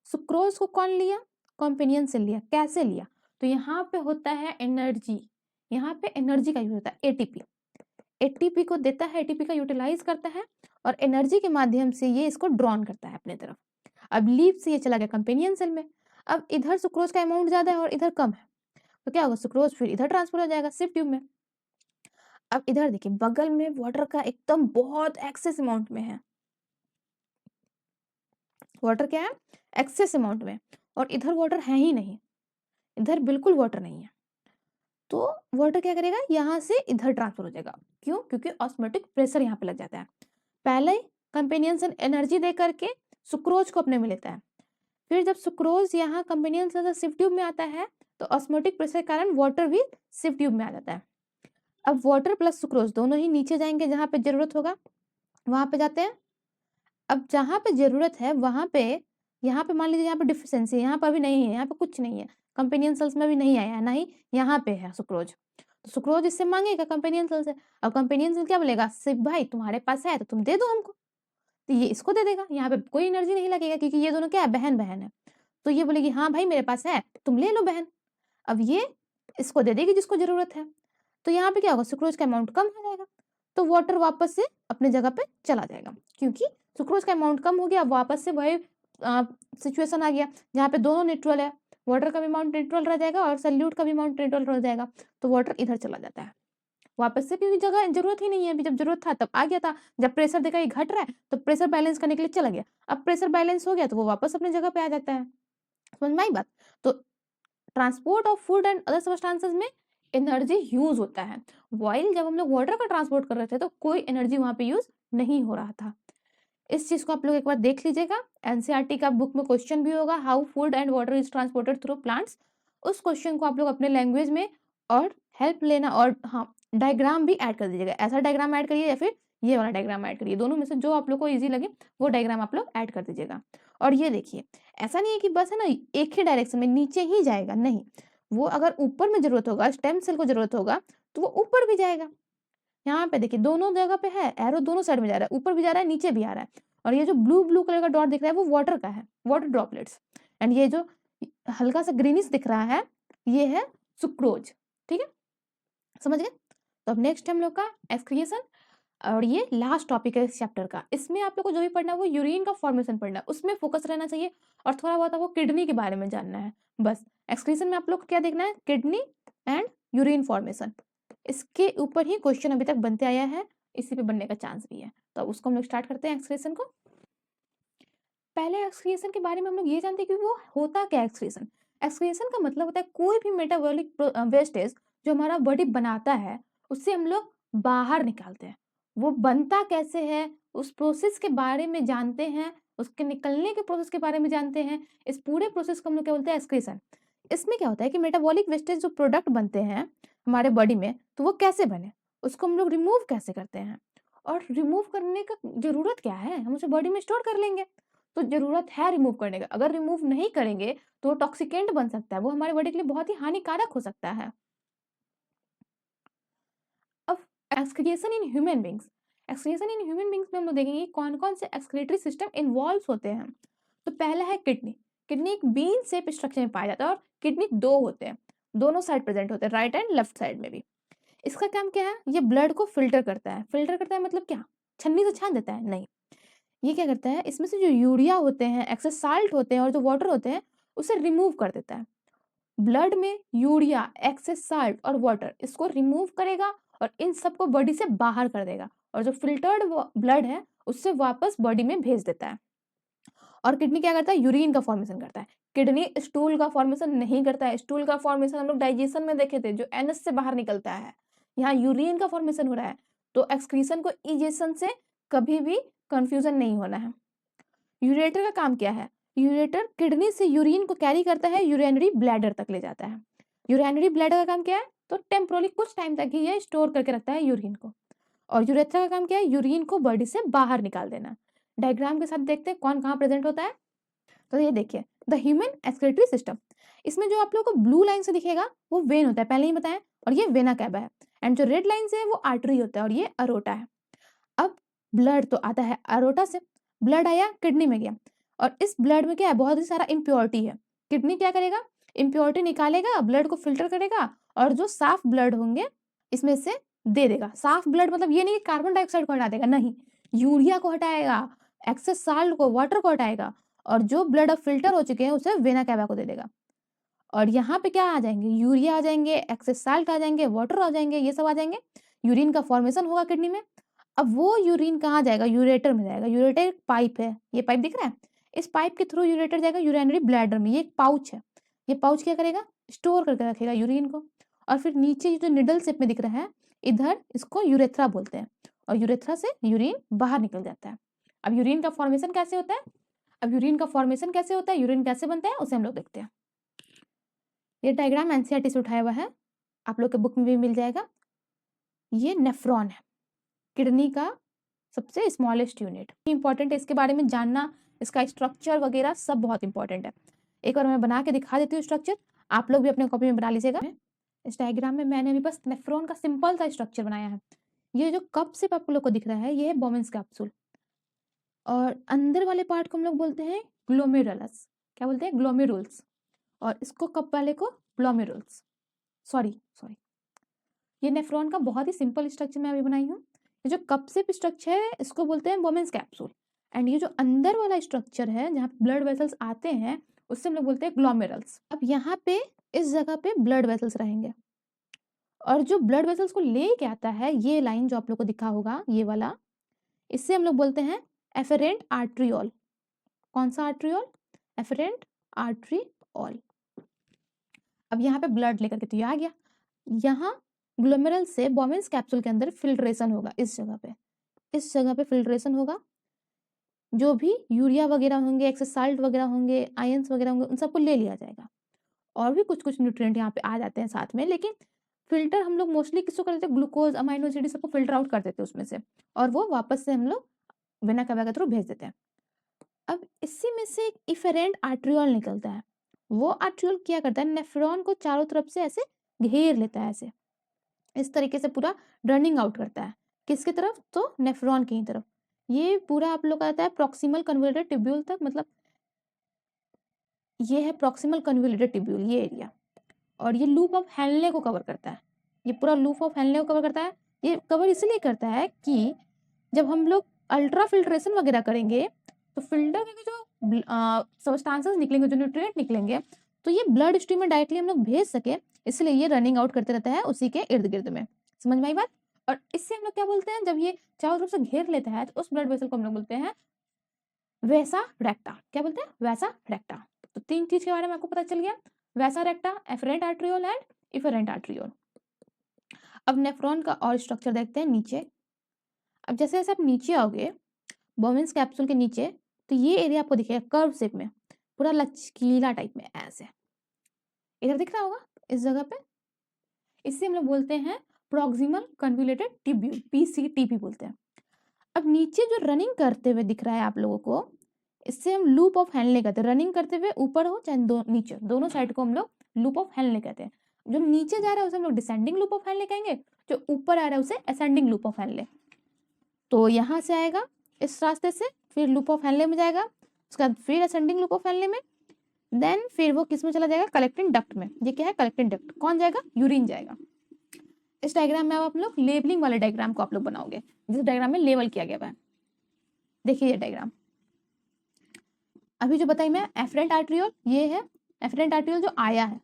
सुक्रोज को कौन लिया, कंपेनियन सेल लिया। कैसे लिया, तो यहाँ पे होता है एनर्जी, यहाँ पे एनर्जी का यूज होता है, एटीपी। एटीपी को देता है, एटीपी का यूटिलाइज करता है और एनर्जी के माध्यम से ये इसको ड्रॉन करता है अपने तरफ। अब लीफ से ये चला गया कंपेनियन सेल में। अब इधर सुक्रोज का अमाउंट ज्यादा है और इधर कम है, तो क्या होगा, सुक्रोज फिर इधर ट्रांसफर हो जाएगा सिव ट्यूब में। अब इधर देखिए बगल में वाटर का एकदम बहुत एक्सेस अमाउंट में है, वाटर क्या है, एक्सेस अमाउंट में, और इधर वाटर है ही नहीं, इधर बिल्कुल वाटर नहीं है। तो वाटर क्या करेगा, यहाँ से इधर ट्रांसफर हो जाएगा। क्यों, क्योंकि ऑस्मोटिक प्रेशर यहाँ पे लग जाता है। पहले कंपेनियन सेल एनर्जी दे करके सुक्रोज को अपने में लेता है, फिर जब सुक्रोज यहाँ कंपेनियन सेल से सिव ट्यूब में आता है तो ऑस्मोटिक प्रेशर के कारण वाटर भी सिव ट्यूब में आ जाता है। अब वाटर प्लस सुक्रोज दोनों ही नीचे जाएंगे, जहां पे जरूरत होगा वहां पे जाते हैं। अब जहां पे जरूरत है वहां पे, यहाँ पे मान लीजिए यहाँ पे डिफिशियंसी, यहाँ पर भी नहीं है, यहाँ पे कुछ नहीं है, कंपेनियन सेल्स में भी नहीं आया है, ना ही यहाँ पे है सुक्रोज। तो सुक्रोज इससे मांगेगा कंपेनियन सेल से। अब कंपेनियन सेल क्या बोलेगा, सिर्फ भाई तुम्हारे पास है तो तुम दे दो हमको, तो ये इसको दे देगा। यहाँ पे कोई एनर्जी नहीं लगेगा क्योंकि ये दोनों क्या है, बहन बहन है। तो ये बोलेगी हाँ भाई मेरे पास है तुम ले लो बहन। अब ये इसको दे देगी जिसको जरूरत है। तो यहाँ पे क्या होगा, सुक्रोज का अमाउंट कम हो जाएगा, तो वाटर वापस से अपने जगह पे चला जाएगा, क्योंकि सुक्रोज का अमाउंट कम हो गया, वापस से वही सिचुएशन आ गया जहाँ पे दोनों न्यूट्रल है, वाटर का भी अमाउंट न्यूट्रल रह जाएगा और सल्यूट का भी अमाउंट न्यूट्रल रह जाएगा। तो वाटर इधर चला जाता है वापस से, क्योंकि जगह जरूरत ही नहीं है, अभी जब जरूरत था तब आ गया था, जब प्रेशर देखा ये घट रहा है तो प्रेशर बैलेंस करने के लिए चला गया, अब प्रेशर बैलेंस हो गया तो वो वापस अपनी जगह पे आ जाता है। समझ में आई बात। तो transport of food and other substances में एनर्जी यूज होता है, वाइल जब हम लोग वाटर का ट्रांसपोर्ट कर रहे थे तो कोई एनर्जी वहां पे यूज नहीं हो रहा था। इस चीज को आप लोग एक बार देख लीजिएगा, एनसीईआरटी का बुक में क्वेश्चन भी होगा, how food and water is transported through plants. उस क्वेश्चन को आप लोग अपने लैंग्वेज में और हेल्प लेना, और हाँ डायग्राम भी ऐड कर दीजिएगा, ऐसा डायग्राम ऐड करिए या फिर ये वाला डायग्राम ऐड करिए, दोनों में से जो आप लोग को इजी लगे वो डायग्राम आप लोग ऐड कर दीजिएगा। और ये देखिए ऐसा नहीं है कि बस है ना एक ही डायरेक्शन में नीचे ही जाएगा, नहीं, वो अगर ऊपर में जरूरत होगा, स्टेम सेल को जरूरत होगा तो वो ऊपर भी जाएगा। यहाँ पे देखिए दोनों जगह पे है, एरो दोनों साइड में जा रहा है, ऊपर भी जा रहा है नीचे भी आ रहा है। और ये जो ब्लू ब्लू कलर का डॉट दिख रहा है वो वाटर का है, वाटर ड्रॉपलेट्स। एंड ये जो हल्का सा ग्रीनिश दिख रहा है ये है सुक्रोज। ठीक है, समझ गए। तो अब नेक्स्ट हम लोग का एक्सक्रिएशन, और ये लास्ट टॉपिक है इस चैप्टर का। इसमें आप लोग को जो भी पढ़ना है वो यूरिन का फॉर्मेशन पढ़ना है, उसमें फोकस रहना चाहिए, और थोड़ा बहुत आपको किडनी के बारे में जानना है बस। एक्सक्रीशन में आप लोग को क्या देखना है, किडनी एंड यूरिन फॉर्मेशन, इसके ऊपर ही क्वेश्चन अभी तक बनते आया है, इसी पे बनने का चांस भी है। तो अब उसको हम लोग स्टार्ट करते हैं एक्सक्रीशन को। पहले एक्सक्रीशन के बारे में हम लोग ये जानते हैं कि वो होता क्या है एक्सक्रीशन। एक्सक्रीशन का मतलब होता है कोई भी मेटाबॉलिक वेस्टेज जो हमारा बॉडी बनाता है उससे हम लोग बाहर निकालते हैं। वो बनता कैसे है उस प्रोसेस के बारे में जानते हैं, उसके निकलने के प्रोसेस के बारे में जानते हैं। इस पूरे प्रोसेस को हम लोग क्या बोलते हैं, एक्सक्रीशन। इसमें क्या होता है कि मेटाबॉलिक वेस्टेज जो प्रोडक्ट बनते हैं हमारे बॉडी में, तो वो कैसे बने, उसको हम लोग रिमूव कैसे करते हैं, और रिमूव करने का जरूरत क्या है, हम उसे बॉडी में स्टोर कर लेंगे। तो जरूरत है रिमूव करने का, अगर रिमूव नहीं करेंगे तो वो टॉक्सिकेंट बन सकता है, वो हमारे बॉडी के लिए बहुत ही हानिकारक हो सकता है। अब excretion in human beings, excretion in human beings में हम लोग देखेंगे कौन कौन से एक्सक्रिएटरी सिस्टम इन्वॉल्व होते हैं। तो पहला है किडनी। किडनी एक बीन शेप स्ट्रक्चर में पाया जाता है और किडनी दो होते हैं, दोनों साइड प्रेजेंट होते हैं, राइट एंड लेफ्ट साइड में भी। इसका काम क्या है, ये ब्लड को फिल्टर करता है। फिल्टर करता है मतलब क्या, छन्नी से छान देता है, नहीं। ये क्या करता है, इसमें से जो यूरिया होते हैं, एक्सेस साल्ट होते हैं और जो वाटर होते हैं उसे रिमूव कर देता है। ब्लड में यूरिया, एक्सेस साल्ट और वाटर इसको रिमूव करेगा और इन सबको बॉडी से बाहर कर देगा और जो फिल्टर्ड ब्लड है उससे वापस बॉडी में भेज देता है। और किडनी क्या करता है, यूरिन का फॉर्मेशन करता है। किडनी स्टूल का फॉर्मेशन नहीं करता है। स्टूल का फॉर्मेशन हम लोग डाइजेशन में देखे थे, जो एनस से बाहर निकलता है। यहाँ यूरिन का फॉर्मेशन हो रहा है, तो एक्सक्रीशन को इजेशन से कभी भी कंफ्यूजन नहीं होना है। यूरेटर का काम क्या है, यूरेटर किडनी से यूरिन को कैरी करता है, यूरिनरी ब्लैडर तक ले जाता है। यूरिनरी ब्लैडर का काम क्या है, तो टेम्पोरली कुछ टाइम तक ही ये स्टोर करके रखता है यूरिन को। और यूरेथ्रा का काम क्या है, यूरिन को बॉडी से बाहर निकाल देना। डायग्राम के साथ देखते हैं कौन कहाँ प्रेजेंट होता है। तो ये देखिए, द ह्यूमन एक्सक्रीटरी सिस्टम, इसमें जो आप लोगों को ब्लू लाइन से दिखेगा वो वेन होता है, पहले ही बताया, और ये वेना कैवा है। एंड जो रेड लाइन से है वो आर्टरी होता है और ये अरोटा है। अब ब्लड तो आता है अरोटा से, ब्लड आया किडनी में गया, और इस ब्लड में क्या है, बहुत ही सारा इम्प्योरिटी है। किडनी क्या करेगा, इम्प्योरिटी निकालेगा, ब्लड को फिल्टर करेगा और जो साफ ब्लड होंगे इसमें से दे देगा। साफ ब्लड मतलब ये नहीं कि कार्बन डाइऑक्साइड को हटा देगा, नहीं, यूरिया को हटाएगा, एक्सेस साल्ट को, वाटर को हटाएगा, और जो ब्लड अब फिल्टर हो चुके हैं उसे वेना कैवा को दे देगा। और यहाँ पे क्या आ जाएंगे, यूरिया आ जाएंगे, एक्सेस साल्ट आ जाएंगे, वाटर आ जाएंगे, ये सब आ जाएंगे। यूरिन का फॉर्मेशन होगा किडनी में। अब वो यूरिन कहाँ जाएगा, यूरेटर में जाएगा। यूरेटर एक पाइप है, ये पाइप दिख रहा है, इस पाइप के थ्रू यूरेटर जाएगा यूरिनरी ब्लैडर में। ये एक पाउच है, ये पाउच क्या करेगा, स्टोर करके रखेगा यूरिन को। और फिर नीचे जो निडल शेप में दिख रहा है, इधर इसको यूरेथ्रा बोलते हैं, और यूरेथ्रा से यूरिन बाहर निकल जाता है। अब यूरिन का फॉर्मेशन कैसे होता है, यूरिन कैसे बनता है उसे हम लोग देखते हैं। ये डायग्राम एनसीईआरटी से उठाया हुआ है, आप लोग के बुक में भी मिल जाएगा। ये नेफ्रॉन है, किडनी का सबसे स्मॉलेस्ट यूनिट। इंपॉर्टेंट है इसके बारे में जानना, इसका स्ट्रक्चर वगैरह सब बहुत इंपॉर्टेंट है। एक बार मैं बना के दिखा देती हूँ स्ट्रक्चर, आप लोग भी अपने कॉपी में बना लीजिएगा। इस डायग्राम में मैंने अभी बस नेफ्रॉन का सिंपल सा स्ट्रक्चर बनाया है। ये जो कप से आप लोग को दिख रहा है, ये है बोमेंस कैप्सूल, और अंदर वाले पार्ट को हम लोग बोलते हैं ग्लोमेरुलस। क्या बोलते हैं, ग्लोमेरुल्स, और इसको कप वाले को ग्लोमेरुल्स। सॉरी, ये नेफ्रॉन का बहुत ही सिंपल स्ट्रक्चर मैं अभी बनाई हूँ। ये जो कप से स्ट्रक्चर है इसको बोलते हैं बोमेंस कैप्सूल, एंड ये जो अंदर वाला स्ट्रक्चर है जहाँ ब्लड वेसल्स आते हैं उससे हम लोग बोलते हैं ग्लोमेरुल्स। अब यहाँ पे इस जगह पे ब्लड वेसल्स रहेंगे, और जो ब्लड वेसल्स को लेके आता है, ये लाइन जो आप लोग को दिखा होगा, ये वाला, इससे हम लोग बोलते हैं एफेरेंट आर्ट्रियोल। कौन सा आर्ट्रियोल, एफेरेंट आर्ट्रियोल। अब यहाँ पे ब्लड लेकर के तो ये आ गया, यहाँ ग्लोमेरुल से बोमेंस कैप्सूल के अंदर फिल्ट्रेशन होगा। इस जगह पे फिल्ट्रेशन होगा, जो भी यूरिया वगैरह होंगे, एक्सेस साल्ट वगैरह होंगे, आयंस वगैरह होंगे, उन सबको ले लिया जाएगा। और भी कुछ न्यूट्रिएंट यहाँ पे आ जाते हैं साथ में, लेकिन फिल्टर हम लोग मोस्टली किसको कर देते हैं, ग्लूकोज, अमाइनो एसिड सबको फिल्टर आउट कर देते हैं उसमें से, और वो वापस से हम लोग वेना कैवा के थ्रू भेज देते हैं। अब इसी में से एक इफेरेंट आर्ट्रियोल निकलता है। वो आर्ट्रियोल क्या करता है, नेफ्रॉन को चारों तरफ से ऐसे घेर लेता है, ऐसे इस तरीके से पूरा रनिंग आउट करता है। किसकी तरफ, तो नेफ्रॉन की तरफ। ये पूरा आप लोग का आता है प्रॉक्सिमल कन्वोल्यूटेड ट्यूब्यूल तक, मतलब ये है प्रॉक्सिमल कन्वोल्यूटेड ट्यूब्यूल, ये एरिया, और ये लूप ऑफ हेनले को कवर करता है। ये पूरा लूप ऑफ हेनले को कवर करता है। ये कवर इसलिए करता है कि जब हम लोग अल्ट्रा फिल्ट्रेशन वगैरह करेंगे तो फिल्टर के जो सब्सटेंसेस निकलेंगे, जो न्यूट्रिएंट निकलेंगे, तो ये ब्लड स्ट्रीम में डायरेक्टली हम लोग भेज सके, इसलिए ये रनिंग आउट करते रहता है उसी के इर्द गिर्द में। समझ में आई बात। और इससे हम लोग क्या बोलते हैं, जब ये चारों तरफ से घेर लेता है तो उस ब्लड वेसल को हम लोग बोलते हैं वैसा रेक्टा। क्या बोलते हैं, वैसा रेक्टा। तो 3 चीज के बारे में आपको पता चल गया, vasa recta, afferent arteriole and efferent arteriole. अब नेफ्रॉन का और स्ट्रक्चर देखते हैं नीचे। अब जैसे जैसे आप नीचे आओगे बोमेंस कैप्सूल के नीचे, तो ये एरिया आपको दिखेगा कर्व शेप में, पूरा लचकीला टाइप में, ऐसे इधर दिख रहा होगा इस जगह पे। इससे हम लोग बोलते हैं प्रॉक्सिमल कन्वोल्यूटेड ट्यूब्यूल, पीसीटीपी बोलते हैं। अब नीचे जो रनिंग करते हुए दिख रहा है आप लोगों को, इससे हम लूप ऑफ हेनले कहते हैं। रनिंग करते हुए ऊपर हो चाहे नीचे, दोनों साइड को हम लोग लूप ऑफ हेनले कहते हैं। जो नीचे जा रहा है उसे हम लोग डिसेंडिंग लूप ऑफ हेनले कहेंगे, जो ऊपर आ रहा है उसे असेंडिंग लूप ऑफ हेनले। तो यहाँ से आएगा इस रास्ते से, फिर लूप ऑफ हेनले में जाएगा, उसके बाद फिर असेंडिंग लूप ऑफ हेनले में, देन फिर वो किस में चला जाएगा, कलेक्टिंग डक्ट में। ये क्या है, कलेक्टिंग डक्ट। कौन जाएगा, यूरिन जाएगा। इस डायग्राम में अब आप लोग लेबलिंग वाले डायग्राम को आप लोग बनाओगे, जिस डायग्राम में लेवल किया गया है। देखिए ये डायग्राम अभी जो बताई मैं, एफरेंट आर्ट्रियोल ये है। एफरेंट आर्ट्रियोल जो आया है,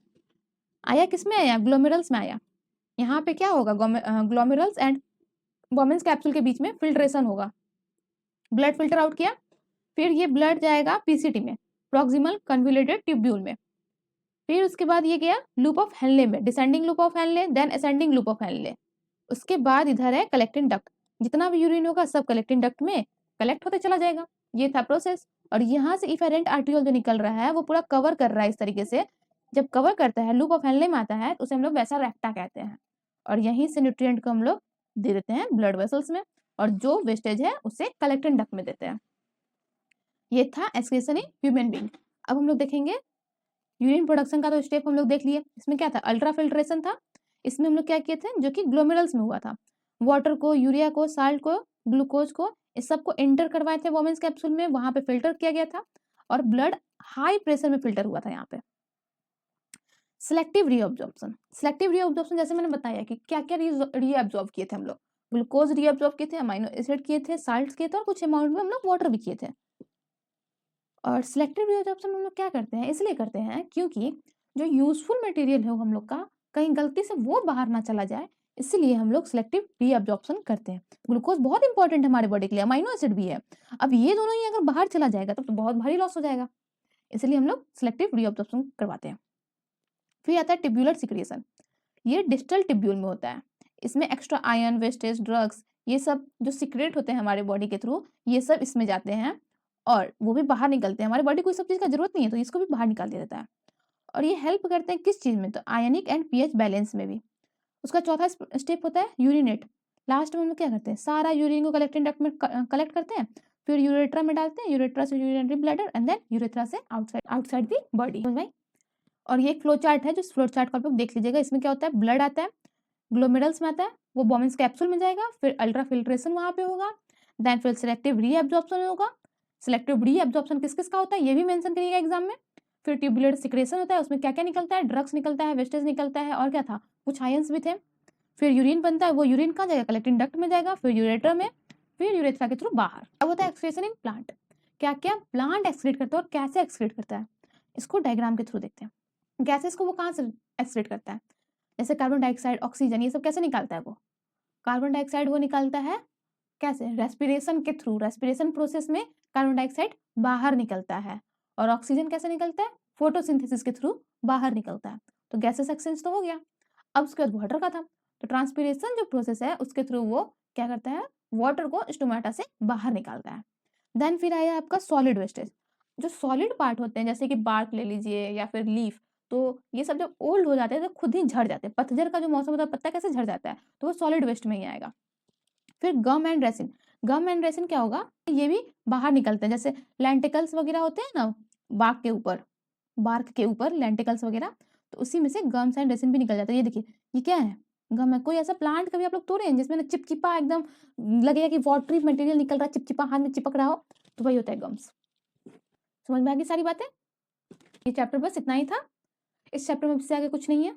आया किस में आया, ग्लोमेरुल्स में आया। यहाँ पे क्या होगा, ग्लोमेरुल्स एंड बोमेन्स कैप्सूल के बीच में फिल्ट्रेशन होगा, ब्लड फिल्टर आउट किया, फिर ये ब्लड जाएगा पीसीटी में, प्रॉक्सिमल कन्वोल्यूटेड ट्यूब्यूल में। फिर उसके बाद ये गया लूप ऑफ हेनले में, descending loop of Henle, then ascending loop of Henle. उसके बाद इधर है कलेक्टिंग डक्ट, जितना भी यूरिन होगा सब कलेक्टिंग डक्ट में कलेक्ट होते चला जाएगा। ये था प्रोसेस। और यहाँ से इफेरेंट आर्ट्रियोल जो निकल रहा है वो पूरा कवर कर रहा है इस तरीके से। जब कवर करता है, लूप ऑफ हेनले में आता है, तो उसे हम लोग वैसा रेक्टा कहते हैं। और यहीं से न्यूट्रिएंट को हम लोग दे देते हैं ब्लड वेसल्स में, और जो वेस्टेज है उसे कलेक्टिंग डक्ट में देते हैं। ये था एक्सक्रीशन इन ह्यूमन बीइंग। अब हम लोग देखेंगे यूरिन प्रोडक्शन का। तो स्टेप हम लोग देख लिए। इसमें क्या था, अल्ट्रा फिल्ट्रेशन था। इसमें हम लोग क्या किए थे, जो कि ग्लोमेरुल्स में हुआ था, वाटर को, यूरिया को, साल्ट को, ग्लूकोज को, इस सबको एंटर करवाए थे वोमेन्स कैप्सूल में, वहां पे फिल्टर किया गया था और ब्लड हाई प्रेशर में फिल्टर हुआ था यहाँ पे। Selective reabsorption. सिलेक्टिव रीअब्जॉर्प्शन जैसे मैंने बताया कि क्या क्या रीअब्जॉर्ब किए थे हम लोग, ग्लूकोज रीअब्जॉर्ब किए थे, अमाइनो एसिड किए थे, साल्ट किए थे, और कुछ अमाउंट में हम लोग वाटर भी किए थे। और सिलेक्टिव रीअब्जॉर्प्शन हम लोग क्या करते हैं, इसलिए करते हैं क्योंकि जो यूजफुल मटेरियल है हम लोग का, कहीं गलती से वो बाहर ना चला जाए, इसलिए हम लोग सिलेक्टिव रीअब्जॉर्प्शन करते हैं। ग्लूकोज बहुत इंपॉर्टेंट है हमारे बॉडी के लिए, अमाइनो एसिड भी है। अब ये दोनों ही अगर बाहर चला जाएगा तब तो बहुत भारी लॉस हो जाएगा, इसलिए हम लोग सिलेक्टिव रीअब्जॉर्प्शन करवाते हैं। फिर आता है टिब्यूलर सिक्रेशन। ये डिस्टल टिब्यूल में होता है। इसमें एक्स्ट्रा आयरन, वेस्टेज, ड्रग्स, ये सब जो सीक्रेट होते हैं हमारे बॉडी के थ्रू, ये सब इसमें जाते हैं और वो भी बाहर निकलते हैं। हमारी बॉडी को इस सब चीज़ का जरूरत नहीं है, तो इसको भी बाहर निकाल दिया जाता है। और ये हेल्प करते हैं किस चीज़ में, तो आयनिक एंड पीएच बैलेंस में भी। उसका चौथा स्टेप होता है यूरिनेट। लास्ट में हम लोग क्या करते हैं, सारा यूरिन को कलेक्टिंग डक्ट में कलेक्ट करते हैं, फिर यूरेट्रा में डालते हैं, यूरेट्रा से urinary bladder, and then urethra से आउटसाइड दी बॉडी। भाई, और ये एक फ्लो चार्ट है, जो फ्लो चार्ट को आप लोग देख लीजिएगा। इसमें क्या होता है, ब्लड आता है, ग्लोमेरुल्स में आता है, वो बोमेन्स कैप्सूल में जाएगा, फिर अल्ट्रा फिल्ट्रेशन वहां पे होगा, देन फिर सिलेक्टिव रीअब्जॉर्प्शन होगा। सिलेक्टिव रीअब्जॉर्प्शन किस किस का होता है ये भी मेंशन करिएगा एग्जाम में। फिर ट्यूबुलर सिक्रेशन होता है, उसमें क्या क्या निकलता है, ड्रग्स निकलता है, वेस्टेज निकलता है, और क्या था, कुछ आयंस भी थे। फिर यूरिन बनता है, वो यूरिन कहाँ जाएगा, कलेक्टिंग डक्ट में जाएगा, फिर यूरेटर में, फिर यूरेथ्रा के थ्रू बाहर। अब होता है एक्सक्रीशन इन प्लांट। क्या क्या प्लांट एक्सक्रीट करता है और कैसे एक्सक्रीट करता है, इसको डायग्राम के थ्रू देखते हैं। गैसेस को वो कहाँ से एक्सक्रीट करता है, जैसे कार्बन डाइऑक्साइड, ऑक्सीजन, ये सब कैसे निकालता है वो। कार्बन डाइऑक्साइड वो निकालता है कैसे, रेस्पिरेशन के थ्रू। रेस्पिरेशन प्रोसेस में कार्बन डाइऑक्साइड बाहर निकलता है। और ऑक्सीजन कैसे निकलता है, फोटोसिंथेसिस के थ्रू बाहर निकलता है। तो गैसेस एक्सचेंज तो हो गया। अब उसके बाद वाटर का था, तो ट्रांसपिरेशन जो प्रोसेस है उसके थ्रू वो क्या करता है, वाटर को स्टोमेटा से बाहर निकालता है। देन फिर आया आपका सॉलिड वेस्टेज। जो सॉलिड पार्ट होते हैं, जैसे कि बार्क ले लीजिए या फिर लीफ, तो ये सब जब ओल्ड हो जाते हैं तो खुद ही झड़ जाते हैं। पतझड़ का जो मौसम होता है, पत्ता कैसे झड़ जाता है, तो वो सॉलिड वेस्ट में ही आएगा। फिर gum and resin. Gum and resin क्या होगा, ये भी बाहर निकलते हैं। जैसे लेंटिकल्स वगैरह होते हैं ना, बार्क के ऊपर लेंटिकल्स वगैरह, तो उसी में से गम्स एंड रेसिन भी निकल जाता है। ये देखिए, ये क्या है, गम है। कोई ऐसा प्लांट कभी आप लोग तोड़े हैं जिसमें ना चिपचिपा एकदम लगेगा कि वाटरी मटेरियल निकल रहा है, चिपचिपा हाथ में चिपक रहा हो, तो वही होता है गम्स। समझ में आ गई सारी बातें। ये चैप्टर बस इतना ही था। इस चैप्टर में इससे आगे कुछ नहीं है।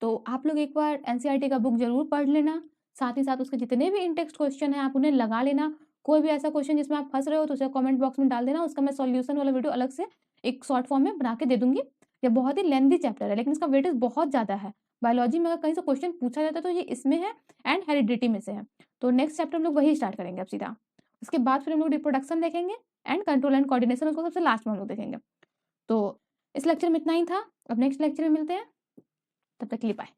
तो आप लोग एक बार एनसीईआरटी का बुक जरूर पढ़ लेना, साथ ही साथ उसके जितने भी इनटेक्स्ट क्वेश्चन है आप उन्हें लगा लेना। कोई भी ऐसा क्वेश्चन जिसमें आप फंस रहे हो तो उसे कमेंट बॉक्स में डाल देना, उसका मैं सॉल्यूशन वाला वीडियो अलग से एक शॉर्ट फॉर्म में बना के दे दूंगी। ये बहुत ही लेंथी चैप्टर है, लेकिन इसका वेटेज बहुत ज़्यादा है। बायोलॉजी में अगर कहीं से क्वेश्चन पूछा जाता है तो ये इसमें है, एंड हेरिडिटी में से है। तो नेक्स्ट चैप्टर हम लोग वही स्टार्ट करेंगे अब सीधा। उसके बाद फिर हम लोग रिप्रोडक्शन देखेंगे, एंड कंट्रोल एंड कोऑर्डिनेशन उसको सबसे लास्ट में हम लोग देखेंगे। तो इस लेक्चर में इतना ही था। अब नेक्स्ट लेक्चर में मिलते हैं, तब तक के लिए बाय।